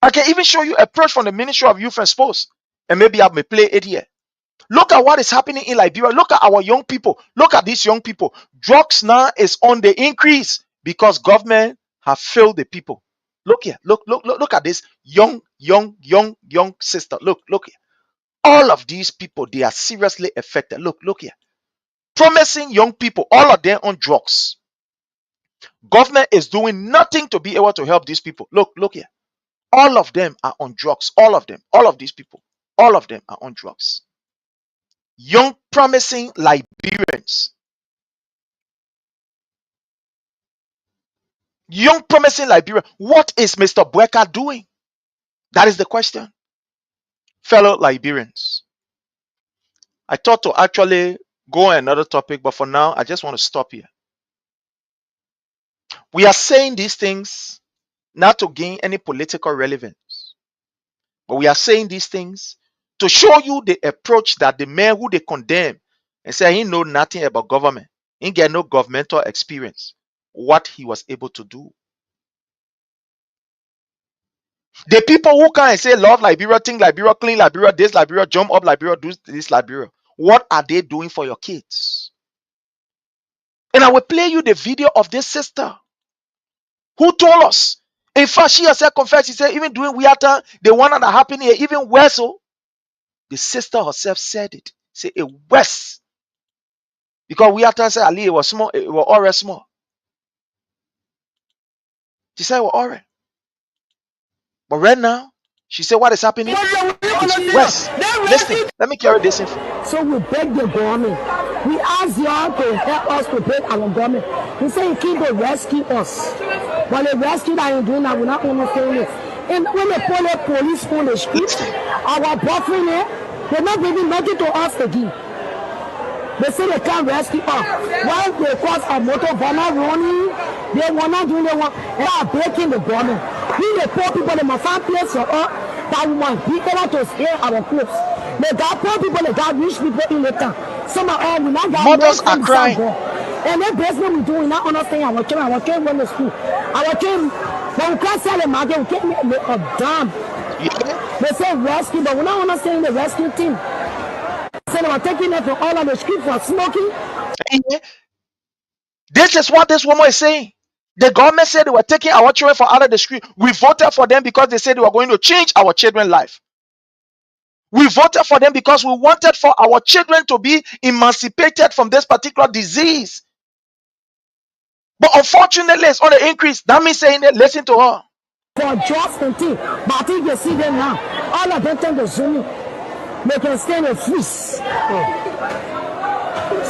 I can even show you approach from the Ministry of Youth and Sports, and maybe I may play it here. Look at what is happening in Liberia. Look at our young people. Look at these young people. Drugs now is on the increase because government have failed the people. Look here. Look at this young sister. Look here. All of these people, they are seriously affected. Look here. Promising young people, all of them on drugs. Government is doing nothing to be able to help these people. Look here. All of them are on drugs. All of them. All of these people. All of them are on drugs. Young promising Liberians. Young promising Liberian. What is Mr. Boakai doing? That is the question. Fellow Liberians. I thought to actually go on another topic, but for now, I just want to stop here. We are saying these things not to gain any political relevance, but we are saying these things to show you the approach that the man who they condemn and say he know nothing about government, he get no governmental experience, what he was able to do. The people who come and say love Liberia, think Liberia, clean Liberia, this Liberia, jump up Liberia, do this Liberia, what are they doing for your kids? And I will play you the video of this sister who told us. In fact, she herself confessed. She said, even doing Wiata, the one that happened here, even worse. So the sister herself said it. Say it worse. Because Wiata said Ali, it was small, it was already small. She said it was already. But right now, she said what is happening is worse. Listen, let me carry this info. So we beg the government. We ask y'all to help us to beg our government. We say you keep to rescue us. But the rescue that you're doing that, we're not understanding it. And when they pull the police on the street, our boyfriend, they're not giving nothing to us again. They say they can't rescue us. Why they cause a motor burner running? They want not doing they want. They are breaking the government. We the poor people, they must find place for us that we want people to scare our clothes. They got poor people, they got rich people in the town. Some of all we not got mothers are crying. And that basically we do, we not understand our children went to school. Our children, when we can't sell them again, we can't make a damn. They say rescue, but we not understanding the rescue team. So they were taking it from all on the street for smoking. This is what this woman is saying. The government said they were taking our children from out of the street. We voted for them because they said they were going to change our children's life. We voted for them because we wanted for our children to be emancipated from this particular disease. But unfortunately, it's on the increase. That means saying that, listen to her. For just and thing, but I think you see them now. All of them tend to zoom in. They can stay in a freeze.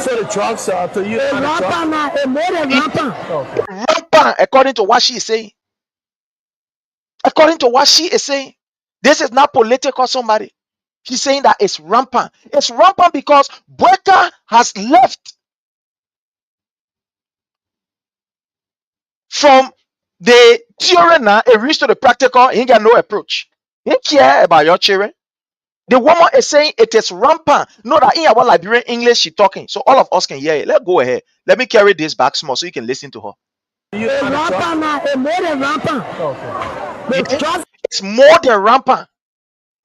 So the drugs are to you. Rampant now, a more than rampant. Rampant, according to what she is saying. According to what she is saying. This is not political, somebody. She's saying that it's rampant. It's rampant because Boakai has left from the theory now, it reached to the practical. He ain't got no approach. He care about your children. The woman is saying it is rampant. Know that in our Liberian English she talking, so all of us can hear it. Let's go ahead. Let me carry this back small so you can listen to her. Rampant now, a more than rampant. It's more than rampant.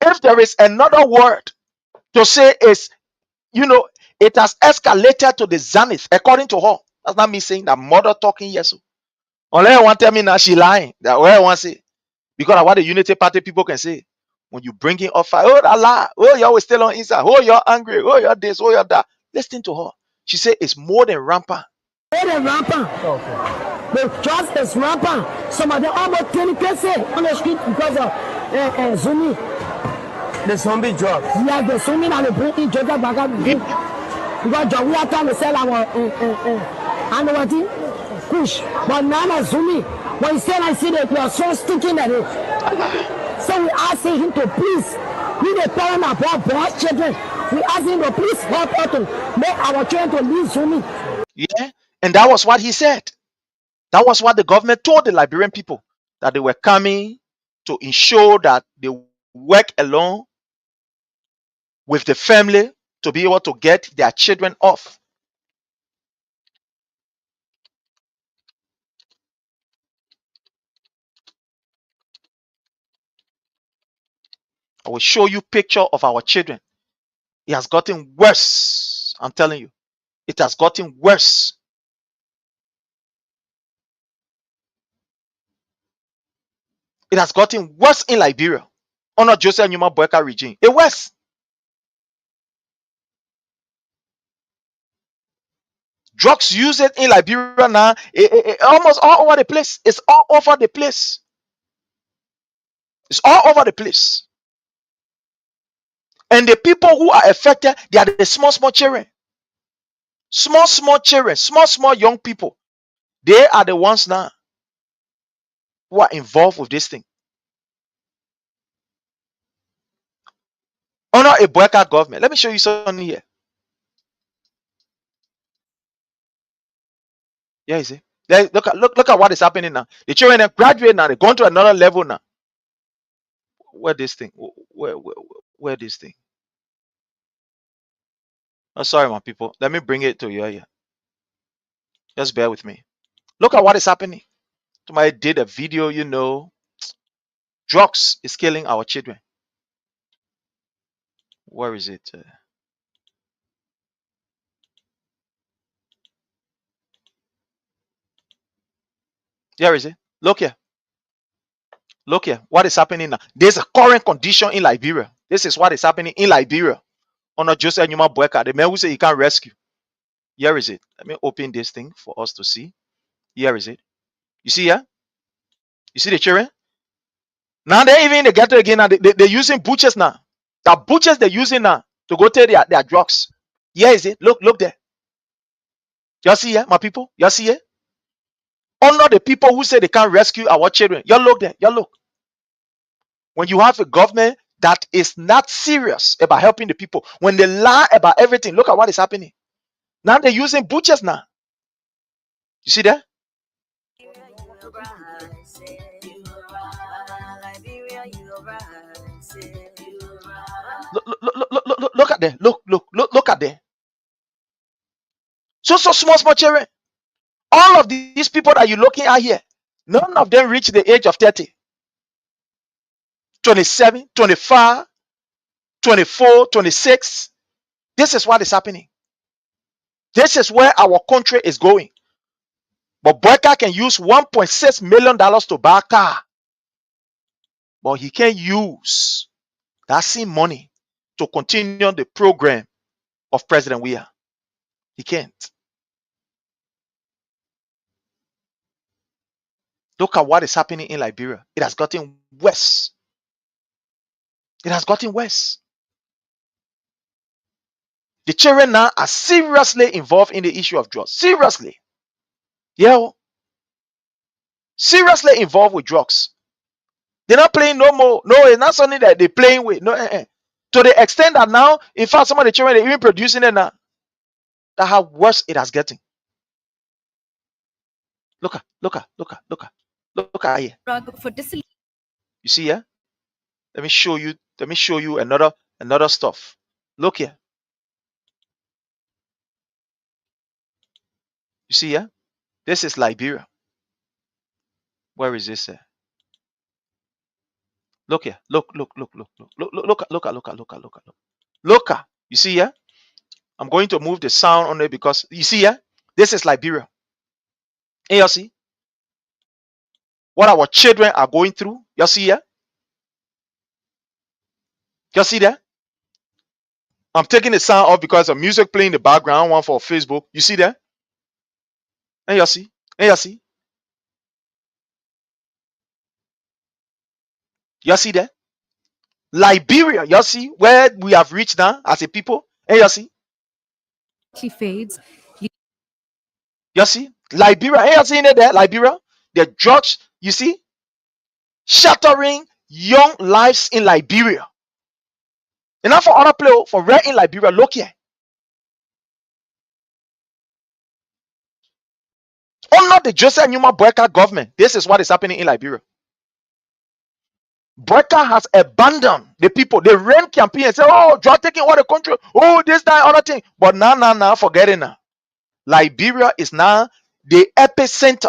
If there is another word to say is, it has escalated to the zenith, according to her. That's not me saying that mother talking, yes. Unless you want to tell me now she lying. That what I want to say. Because of what the Unity Party people can say. When you bring in offer, oh, Allah, oh, you're always still on inside, oh, you're angry, oh, you're this, oh, you're that. Listen to her. She said it's more than rampant. More than rampant. The trust is rampant. Some of them almost 20 cases on the street because of Zuni. The zombie drugs. Yeah, the Zuni and they bring in Joga Baga. Because we are trying to sell our Kush. But now Zuni, when you say I see that you are so sticking at it. So we asking him to please, we the parent of our boys children, we ask him to please help us to make our children to leave Zuni. Yeah, and that was what he said. That was what the government told the Liberian people, that they were coming to ensure that they work along with the family to be able to get their children off. I will show you picture of our children. It has gotten worse. I'm telling you, it has gotten worse. It has gotten worse in Liberia under Joseph Numa Boakai regime. It was. Drugs used in Liberia now, almost all over the place. It's all over the place. It's all over the place. And the people who are affected, they are the small children. Small children, small young people. They are the ones now who are involved with this thing. Under a Boakai government. Let me show you something here. Yeah, you see. Look at what is happening now. The children are graduating now. They're going to another level now. Where this thing? Where this thing? Oh, sorry, my people. Let me bring it to you here. Just bear with me. Look at what is happening. Somebody did a video, drugs is killing our children. Where is it? Here is it. Look here. Look here. What is happening now? There's a current condition in Liberia. This is what is happening in Liberia. Under Joseph Numa Boakai, the man who say he can't rescue. Here is it. Let me open this thing for us to see. Here is it. You see here? You see the children? Now they even in the ghetto again. Now they're using butchers now. The butchers they're using now to go take their drugs. Here is it. Look there. You see here, my people? You see here? Honor the people who say they can't rescue our children. You look there. You look. When you have a government that is not serious about helping the people, when they lie about everything, look at what is happening. Now they're using butchers now. You see that? Look at them. Look at them. So small children. All of these people that you're looking at here, none of them reach the age of 30. 27, 25, 24, 26. This is what is happening. This is where our country is going. But Boakai can use $1.6 million to buy a car. But he can't use that same money to continue the program of President Weah. He can't. Look at what is happening in Liberia. It has gotten worse. It has gotten worse. The children now are seriously involved in the issue of drugs. Seriously. Yeah. Seriously involved with drugs. They're not playing no more. No, it's not something that they're playing with. No, to the extent that now, in fact, some of the children, they're even producing it now. That's how worse it has getting. Look at here. You see here? Let me show you another stuff. Look here. You see here? This is Liberia. Where is this? Look here. Look. Look. You see here? I'm going to move the sound on it because you see here? This is Liberia. And you see what our children are going through. You see here? You see there? I'm taking the sound off because of music playing in the background, one for Facebook. You see there? And you see? And you see? You see there? Liberia, you see where we have reached now as a people? And you see? She fades. You see? Liberia, and you see it there? Liberia? The drugs, you see? Shattering young lives in Liberia. And now for other people, for rare in Liberia, look here. Under the Joseph Numa Boakai government, this is what is happening in Liberia. Boakai has abandoned the people. They ran campaign and say, oh, drug taking all the country. Oh, this, that, other thing. But now, forget it now. Liberia is now the epicenter.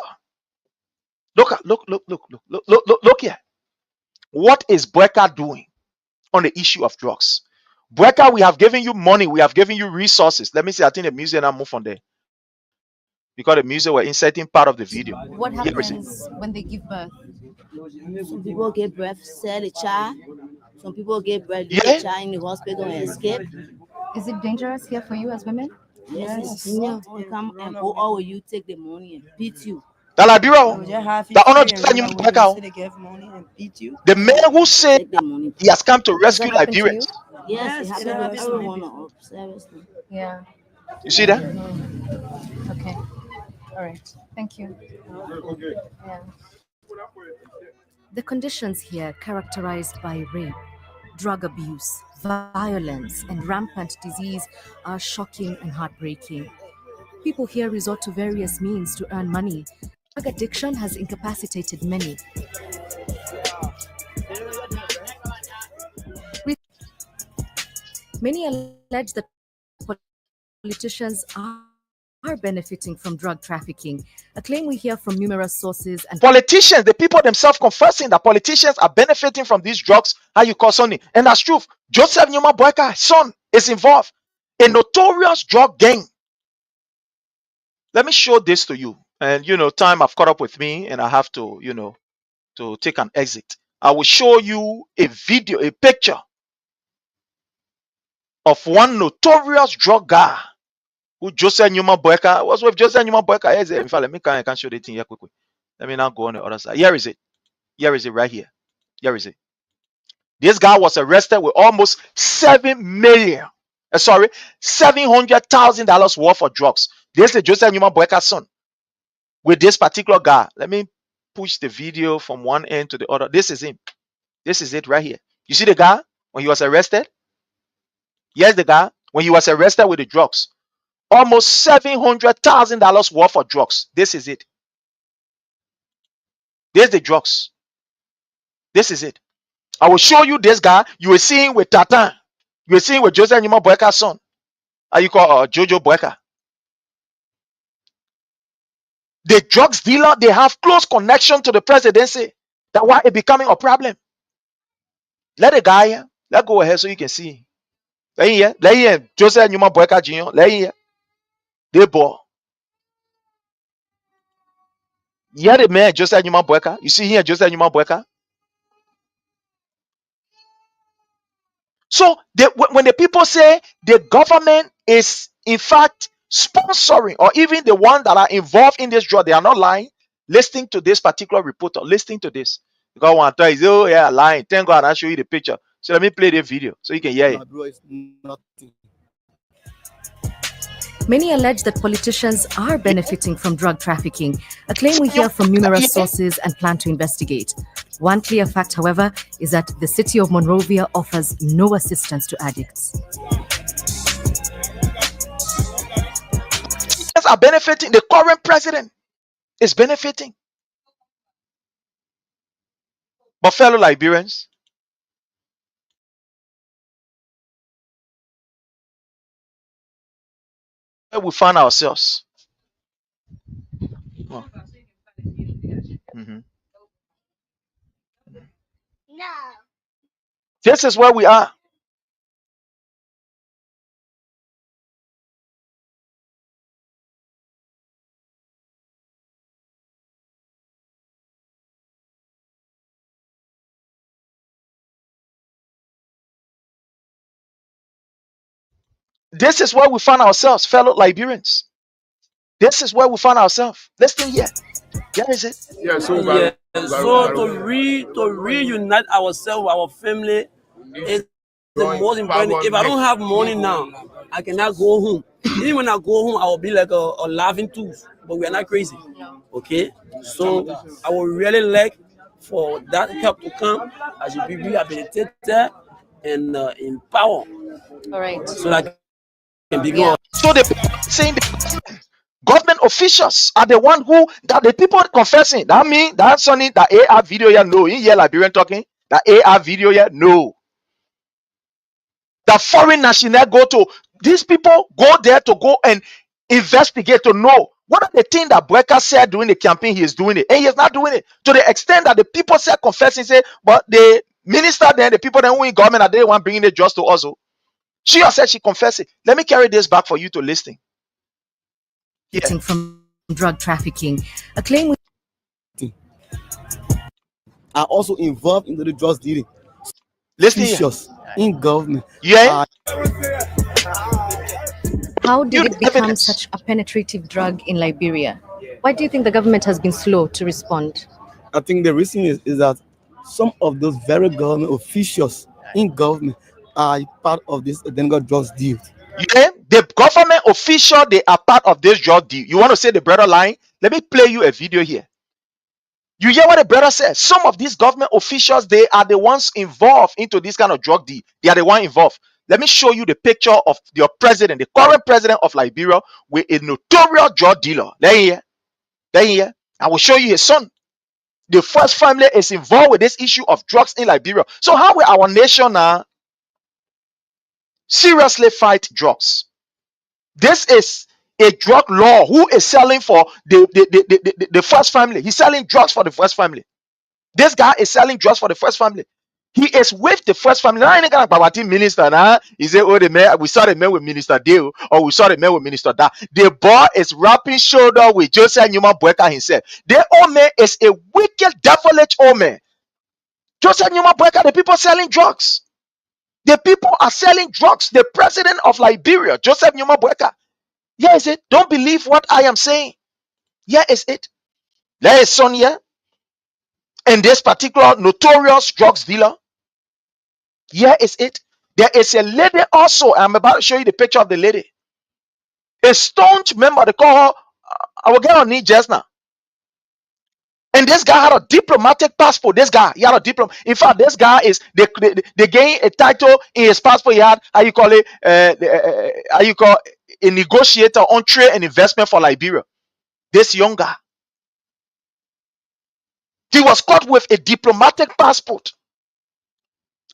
Look here. What is Boakai doing on the issue of drugs? Boakai, we have given you money. We have given you resources. Let me see. I think the music now move from there. Because the music were inserting part of the video. What happens when they give birth? Some people give birth, sell the child. Some people give birth, leave the child in the hospital and escape. Is it dangerous here for you as women? Yes. You come and go out with you, take the money and beat you. The Liberia, the honor the man who said he has come to rescue Liberia. Yes, it happened to everyone. Yeah. You see that? Okay. All right. Thank you. Yeah. The conditions here characterized by rape, drug abuse, violence, and rampant disease are shocking and heartbreaking. People here resort to various means to earn money. Drug addiction has incapacitated many. Many allege that politicians are benefiting from drug trafficking, a claim we hear from numerous sources. And politicians, the people themselves confessing that politicians are benefiting from these drugs, how you call Sonny. And that's true. Joseph Numa Boakai, son, is involved. A notorious drug gang. Let me show this to you. And time have caught up with me and I have to, to take an exit. I will show you a video, a picture of one notorious drug guy who Joseph Numa Boakai was with. Joseph Numa Boakai. In fact, let me I can show the thing here quickly. Let me now go on the other side. Here is it. Here is it right here. Here is it. This guy was arrested with almost $700,000 worth of drugs. This is Joseph Numa Boakai's son. With this particular guy. Let me push the video from one end to the other. This is him. This is it right here. You see the guy when he was arrested? Yes, the guy when he was arrested with the drugs. Almost $700,000 worth of drugs. This is it. There's the drugs. This is it. I will show you this guy. You were seeing with Tatan. You were seeing with Joseph Numa Boakai's son. How you call Jojo Boakai. The drugs dealer, they have close connection to the presidency. That's why it's becoming a problem. Let the guy here. Let go ahead so you can see. Let here. Joseph Numa Boakai Jr. Let here. They ball. Yeah, the man Joseph Numa Boakai. You see here Joseph Numa Boakai. So when the people say the government is in fact sponsoring, or even the one that are involved in this drug, they are not lying. Listening to this particular reporter, listening to this, because one time is, oh yeah, lying. Thank God I show you the picture. So let me play the video so you can hear it. Many allege that politicians are benefiting from drug trafficking, a claim we hear from numerous sources and plan to investigate. One clear fact, however, is that the city of Monrovia offers no assistance to addicts. Politicians are benefiting. The current president is benefiting. But fellow Liberians, where we find ourselves. Oh. Mhm. This is where we are. This is where we find ourselves, fellow Liberians. This is where we find ourselves. Listen here. Here is it. Yeah, so to reunite ourselves with our family is the most important. If I don't have money now, I cannot go home. Even when I go home, I will be like a laughing tooth. But we are not crazy. Okay? So I would really like for that help to come as you be rehabilitated and empower. All right. So that can be good. So the people saying the government officials are the one who that the people confessing. That mean that Sonny that AR video here no. In here Liberian talking that AR video here no. The foreign national go to these people go there to go and investigate to know what are the things that Boakai said during the campaign. He is doing it, and he is not doing it to the extent that the people said confessing say, but the minister then the people then who in government are they one bringing the just to us. She said she confessed it. Let me carry this back for you to listen. Yeah. From drug trafficking, a claim are also involved in the drugs dealing. Listen here. In government. Yeah. How did it become such a penetrative drug in Liberia? Why do you think the government has been slow to respond? I think the reason is that some of those very government officials in government are part of this identical drugs deal. Yeah, the government official, they are part of this drug deal. You want to say the brother lying? Let me play you a video here. You hear what the brother says? Some of these government officials, they are the ones involved into this kind of drug deal. They are the one involved. Let me show you the picture of your president, the current president of Liberia, with a notorious drug dealer. There here. I will show you his son. The first family is involved with this issue of drugs in Liberia. So how will our nation now seriously fight drugs? This is a drug law. Who is selling for the first family? He's selling drugs for the first family. This guy is selling drugs for the first family. He is with the first family. Now, any kind of Babati minister now, he say, oh, the man, we saw the man with Minister Dale, or we saw the man with Minister Da. The boy is rapping shoulder with Joseph Newman Boakai himself. The old man is a wicked, devilish old man. Joseph Newman Boakai, the people selling drugs. The people are selling drugs. The president of Liberia, Joseph Newman Boakai. Here is it. Don't believe what I am saying. Here is it. There is son here. And this particular notorious drugs dealer. Here is it. There is a lady also. I'm about to show you the picture of the lady. A staunch member. They call her. I will get on knee just now. And this guy had a diplomatic passport. This guy, he had a diploma. In fact, this guy is they gained a title in his passport. He had how you call it? How you call a negotiator on trade and investment for Liberia. This young guy. He was caught with a diplomatic passport.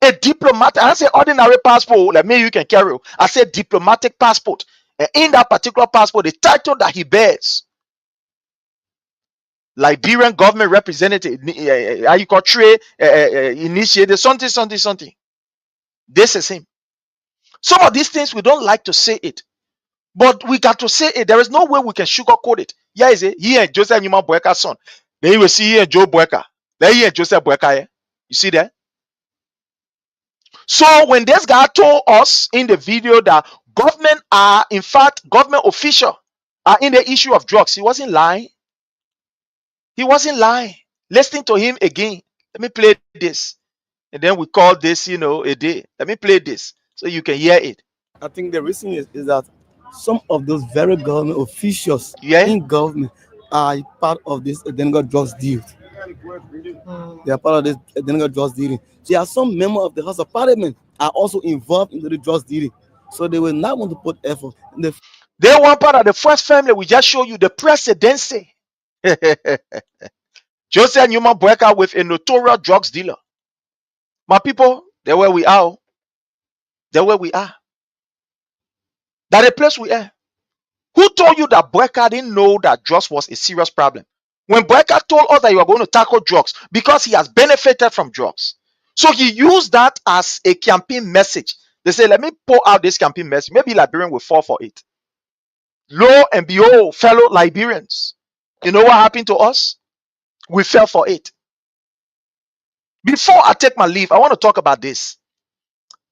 A diplomatic, I say ordinary passport, like me, you can carry. I say diplomatic passport. And in that particular passport, the title that he bears, Liberian government representative, how you call trade initiated, something. This is him. Some of these things we don't like to say it, but we got to say it. There is no way we can sugarcoat it. Yeah, is it? He and Joseph Newman Boakai's son. Then you will see here Joe Boakai. Then he and Joseph Boakai. You see that? So when this guy told us in the video that government are, in fact, government official are in the issue of drugs, he wasn't lying. He wasn't lying. Listen to him again. Let me play this. And then we call this, a day. Let me play this so you can hear it. I think the reason is that some of those very government officials Yeah. in government are part of this identical drugs deal. They are part of this identical drugs dealing. So there are some members of the House of Parliament are also involved in the drugs dealing. So they will not want to put effort. They want part of the first family. We just show you the presidency. Joseph Newman Boakai with a notorious drugs dealer. My people, they're where we are. They're where we are. That's the place we are. Who told you that Boakai didn't know that drugs was a serious problem? When Boakai told us that you are going to tackle drugs because he has benefited from drugs. So he used that as a campaign message. They say, let me pour out this campaign message. Maybe Liberian will fall for it. Lo and behold, fellow Liberians, you know what happened to us? We fell for it. Before I take my leave, I want to talk about this.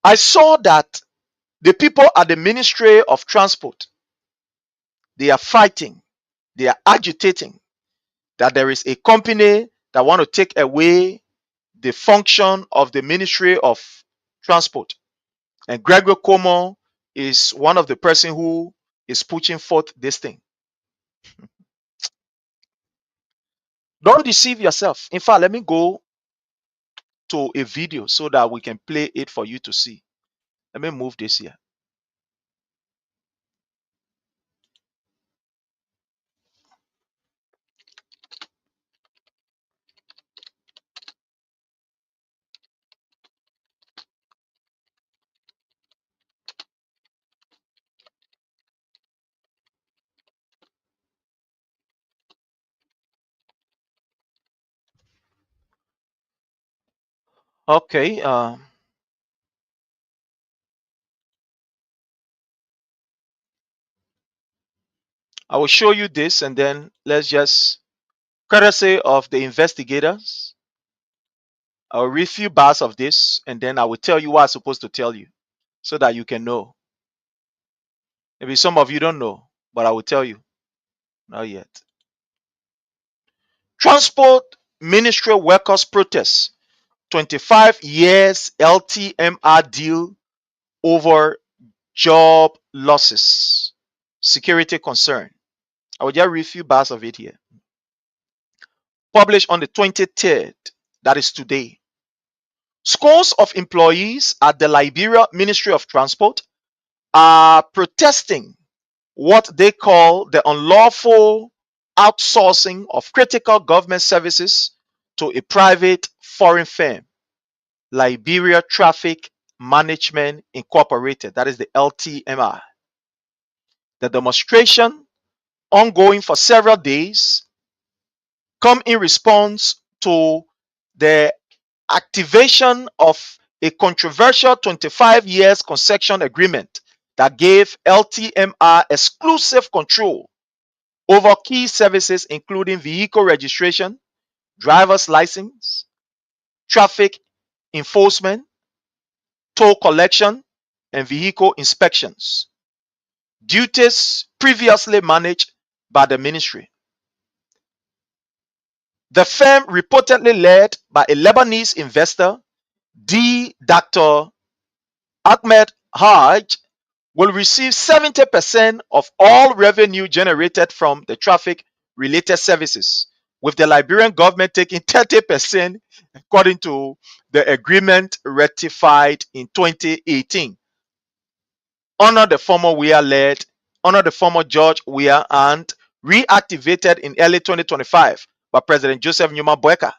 I saw that the people at the Ministry of Transport, they are fighting, they are agitating that there is a company that want to take away the function of the Ministry of Transport. And Gregor Como is one of the person who is pushing forth this thing. Don't deceive yourself. In fact, let me go to a video so that we can play it for you to see. Let me move this here. Okay. I will show you this and then let's just, courtesy of the investigators, I'll read few bars of this and then I will tell you what I'm supposed to tell you so that you can know. Maybe some of you don't know, but I will tell you. Not yet. Transport Ministry workers protest 25 years LTMR deal over job losses. Security concern. I will just read few bars of it here. Published on the 23rd, that is today. Scores of employees at the Liberia Ministry of Transport are protesting what they call the unlawful outsourcing of critical government services to a private foreign firm, Liberia Traffic Management Incorporated, that is the LTMI. The demonstration, ongoing for several days, come in response to the activation of a controversial 25 years concession agreement that gave LTMR exclusive control over key services including vehicle registration, driver's license, traffic enforcement, toll collection, and vehicle inspections. Duties previously managed by the ministry. The firm, reportedly led by a Lebanese investor, Dr. Ahmed Haj, will receive 70% of all revenue generated from the traffic related services, with the Liberian government taking 30% according to the agreement ratified in 2018. Under the former George Weah and reactivated in early 2025 by President Joseph Newman Boakai.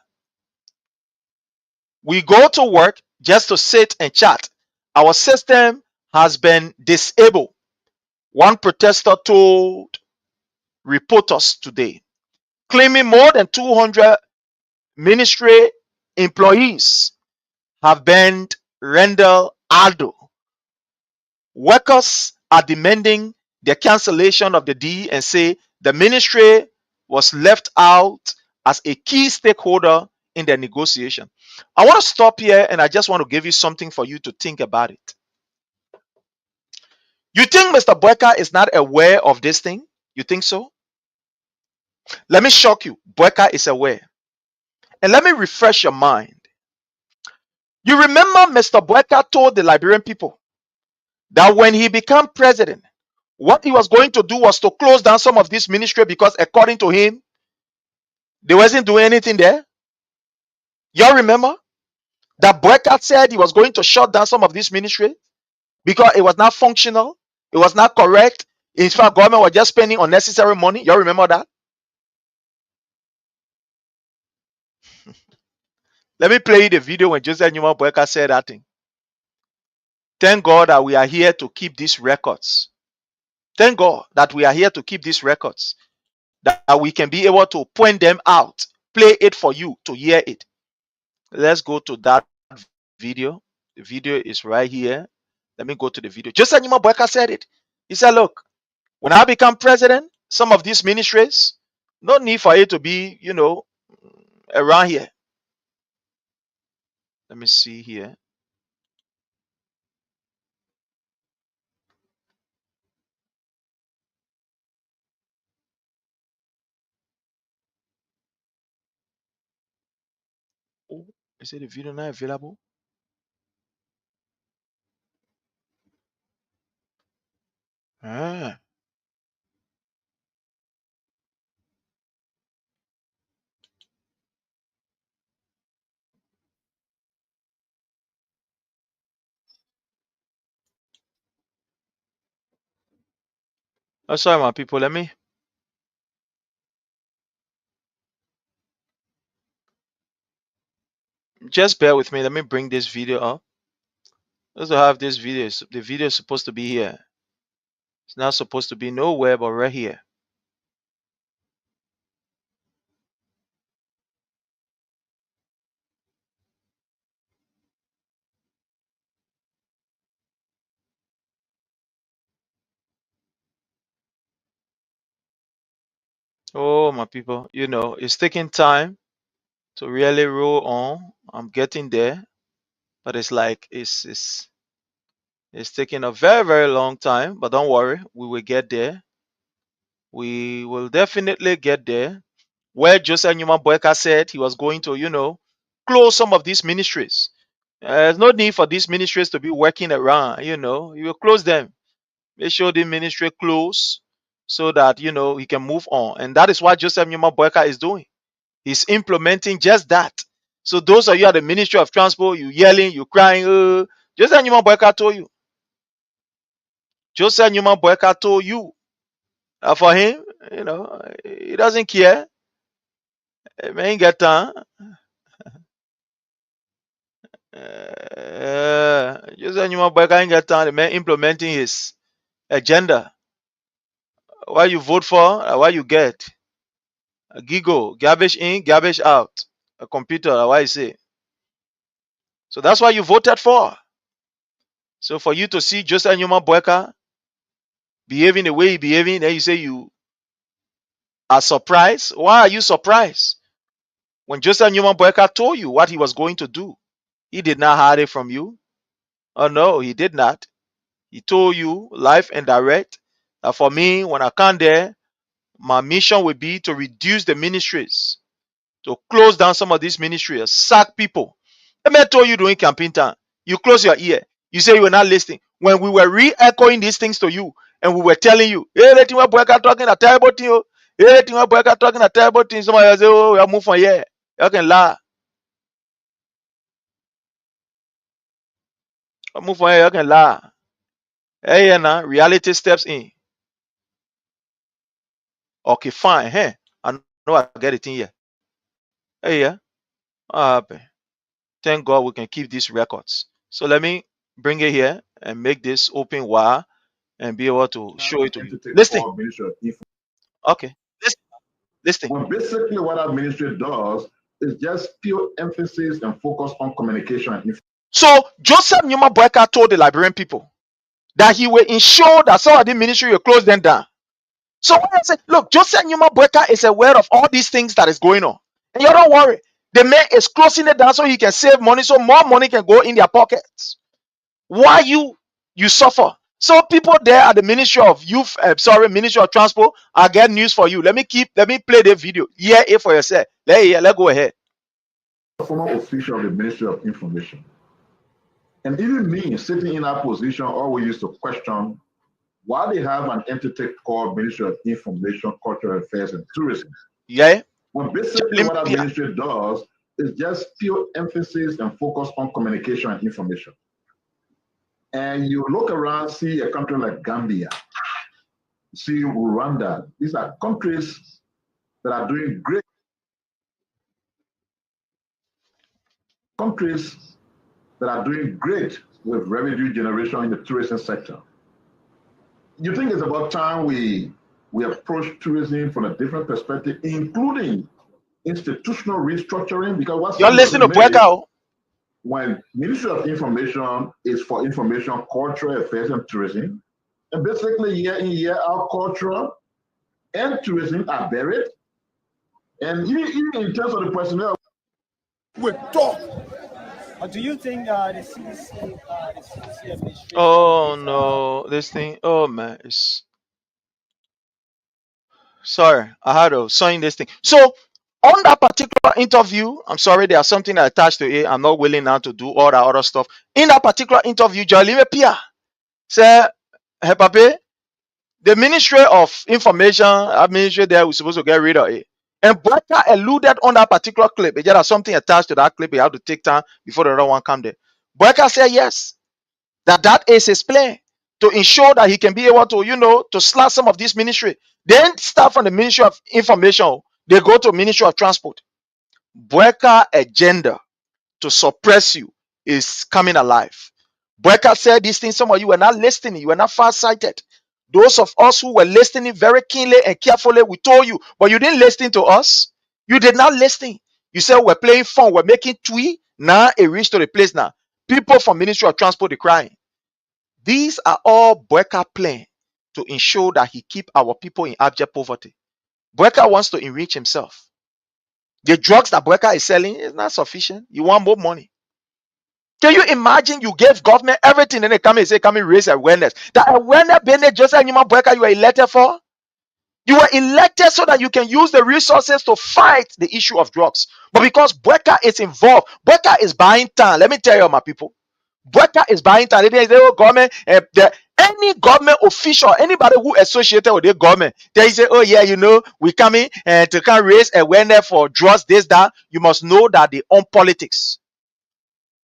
We go to work just to sit and chat. Our system has been disabled, one protester told reporters today, claiming more than 200 ministry employees have been rendered idle. Workers are demanding the cancellation of the deal and say the ministry was left out as a key stakeholder in the negotiation. I want to stop here and I just want to give you something for you to think about it. You think Mr. Boakai is not aware of this thing? You think so? Let me shock you. Boakai is aware. And let me refresh your mind. You remember Mr. Boakai told the Liberian people that when he became president, what he was going to do was to close down some of this ministry because according to him, they wasn't doing anything there. Y'all remember that Boakai said he was going to shut down some of this ministry because it was not functional, it was not correct. In fact, government was just spending unnecessary money. Y'all remember that? Let me play you the video when Joseph Newman Boakai said that thing. Thank God that we are here to keep these records. Thank God that we are here to keep these records, that we can be able to point them out, play it for you to hear it. Let's go to that video. The video is right here. Let me go to the video. Joseph Newman Boakai said it. He said, look, when I become president, some of these ministries, no need for it to be, around here. Let me see here. Oh, is it the video not available? Ah. Oh, sorry, my people. Let me just bear with me. Let me bring this video up. Those who have this video, the video is supposed to be here. It's not supposed to be nowhere but right here. Oh, my people, it's taking time to really roll on. I'm getting there, but it's like it's taking a very, very long time. But don't worry, we will get there. We will definitely get there. Where Joseph Newman Boakai said he was going to, close some of these ministries. There's no need for these ministries to be working around, He will close them. Make sure the ministry close so that, he can move on. And that is what Joseph Newman Boakai is doing. He's implementing just that. So those of you at the Ministry of Transport, you yelling, you crying, Joseph Newman Boakai told you. Joseph Newman Boakai told you. For him, he doesn't care. He ain't get time. Joseph Newman Boakai ain't get time. The man implementing his agenda. What you vote for, what you get. A giggle, garbage in, garbage out. A computer, what you say. So that's why you voted for. So for you to see Joseph Newman Boakai behaving the way he behaving, then you say you are surprised. Why are you surprised? When Joseph Newman Boakai told you what he was going to do, he did not hide it from you. Oh no, he did not. He told you live and direct that for me, when I come there, my mission will be to reduce the ministries, to close down some of these ministries, sack people. The man told you during campaign time, you close your ear. You say you were not listening. When we were re-echoing these things to you, and we were telling you, hey, let him Boakai talking a terrible thing. Oh. Hey, let him Boakai talking a terrible thing. Somebody will say, oh, we are moving from here. You can lie. Move from here, you can lie. Hey, yeah, now reality steps in. Okay, fine. Hey, I know I get it in here. Hey, yeah. What happened? Thank God we can keep these records. So let me bring it here and make this open wire and be able to show it to you. Listen. Okay. Listen. Well, basically, what our ministry does is just pure emphasis and focus on communication. So Joseph Newman Boakai told the Liberian people that he will ensure that some of the ministry will close them down. So when I say, look, Joseph Newman Boakai is aware of all these things that is going on. And you don't worry. The man is closing it down so he can save money, so more money can go in their pockets. Why you suffer? So people there at the Ministry of Youth, Ministry of Transport, I get news for you. Let me play the video. Hear it for yourself. Let go ahead. Former official of the Ministry of Information. And even me, sitting in that position, always used to question why they have an entity called Ministry of Information, Cultural Affairs, and Tourism. Yeah. Well, basically what that ministry does is just pure emphasis and focus on communication and information. And you look around, see a country like Gambia, see Rwanda. These are countries that are doing great. Countries that are doing great with revenue generation in the tourism sector. You think it's about time we approach tourism from a different perspective, including institutional restructuring? Because what's you're listening to Boakai. When Ministry of Information is for information, cultural affairs, and tourism, and basically year in, year out, culture and tourism are buried. And even in terms of the personnel, we talk. Do you think the CDC administration? Oh no, this thing. Oh man, it's sorry. I had to sign this thing. So on that particular interview, I'm sorry, there's something attached to it. I'm not willing now to do all that other stuff. In that particular interview, Jalime Pia said, "Hey, Pape, the Ministry of Information administration there was supposed to get rid of it." And Boakai alluded on that particular clip. There was something attached to that clip. You have to take time before the other one come there. Boakai said yes, that is his plan to ensure that he can be able to, to slash some of this ministry. Then start from the Ministry of Information. They go to Ministry of Transport. Boakai agenda to suppress you is coming alive. Boakai said these things. Some of you were not listening. You were not far-sighted. Those of us who were listening very keenly and carefully, we told you, but you didn't listen to us. You did not listen. You said we're playing fun, we're making tweet. Now it reached to the place now. People from Ministry of Transport are crying. These are all Boakai plan to ensure that he keep our people in abject poverty. Boakai wants to enrich himself. The drugs that Boakai is selling is not sufficient. You want more money. Can you imagine you gave government everything and they come and say, come and raise awareness? That awareness, Bene Joseph and Boakai, you were elected for? You were elected so that you can use the resources to fight the issue of drugs. But because Boakai is involved, Boakai is buying time. Let me tell you, my people. Boakai is buying time. They say, oh, government, any government official, anybody who associated with the government, they say, oh yeah, we coming to come raise awareness for drugs, this, that. You must know that they own politics.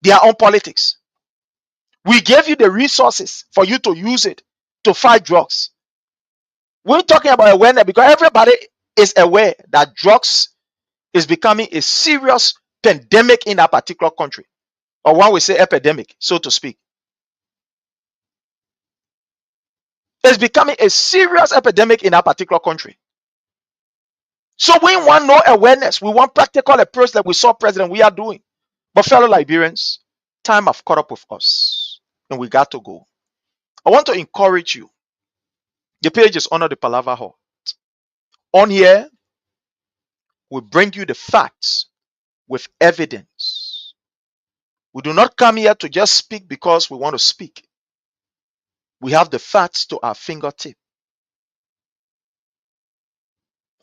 They are on politics. We gave you the resources for you to use it to fight drugs. We're talking about awareness because everybody is aware that drugs is becoming a serious pandemic in that particular country, or one we say epidemic, so to speak. It's becoming a serious epidemic in that particular country. So we want no awareness. We want practical approach that we saw President we are doing. But fellow Liberians, time have caught up with us and we got to go. I want to encourage you. The page is under the Palava Hall. On here, we bring you the facts with evidence. We do not come here to just speak because we want to speak. We have the facts to our fingertip.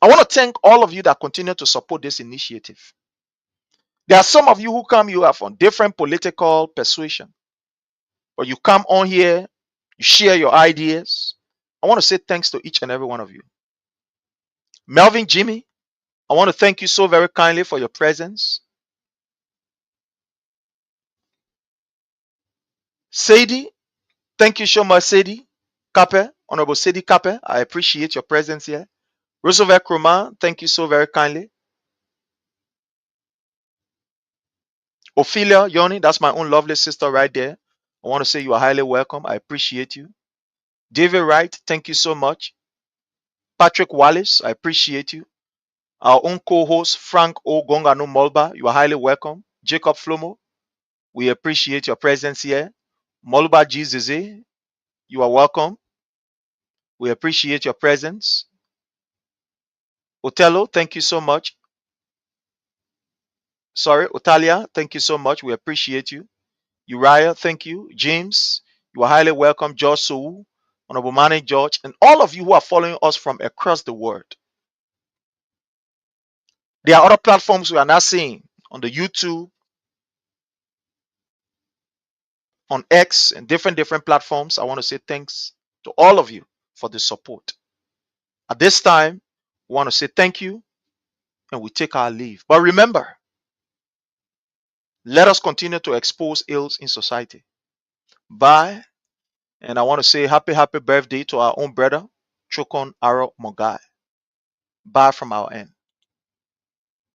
I want to thank all of you that continue to support this initiative. There are some of you who come, you are from different political persuasion. But you come on here, you share your ideas. I want to say thanks to each and every one of you. Melvin Jimmy, I want to thank you so very kindly for your presence. Sadie, thank you so much, Sadie Kape, Honorable Sadie Kape. I appreciate your presence here. Roosevelt Kroma, thank you so very kindly. Ophelia Yoni, that's my own lovely sister right there. I want to say you are highly welcome. I appreciate you. David Wright, thank you so much. Patrick Wallace, I appreciate you. Our own co-host, Frank O. Gongano Molba, you are highly welcome. Jacob Flomo, we appreciate your presence here. Molba Jizizi, you are welcome. We appreciate your presence. Otello, thank you so much. Sorry, Otalia, thank you so much. We appreciate you. Uriah, thank you. James, you are highly welcome. George Sou, Honorable Manny George, and all of you who are following us from across the world. There are other platforms we are not seeing on the YouTube, on X, and different platforms. I want to say thanks to all of you for the support. At this time, we want to say thank you and we take our leave. But remember, let us continue to expose ills in society. Bye. And I want to say happy birthday to our own brother, Chokon Aro Mogai. Bye from our end.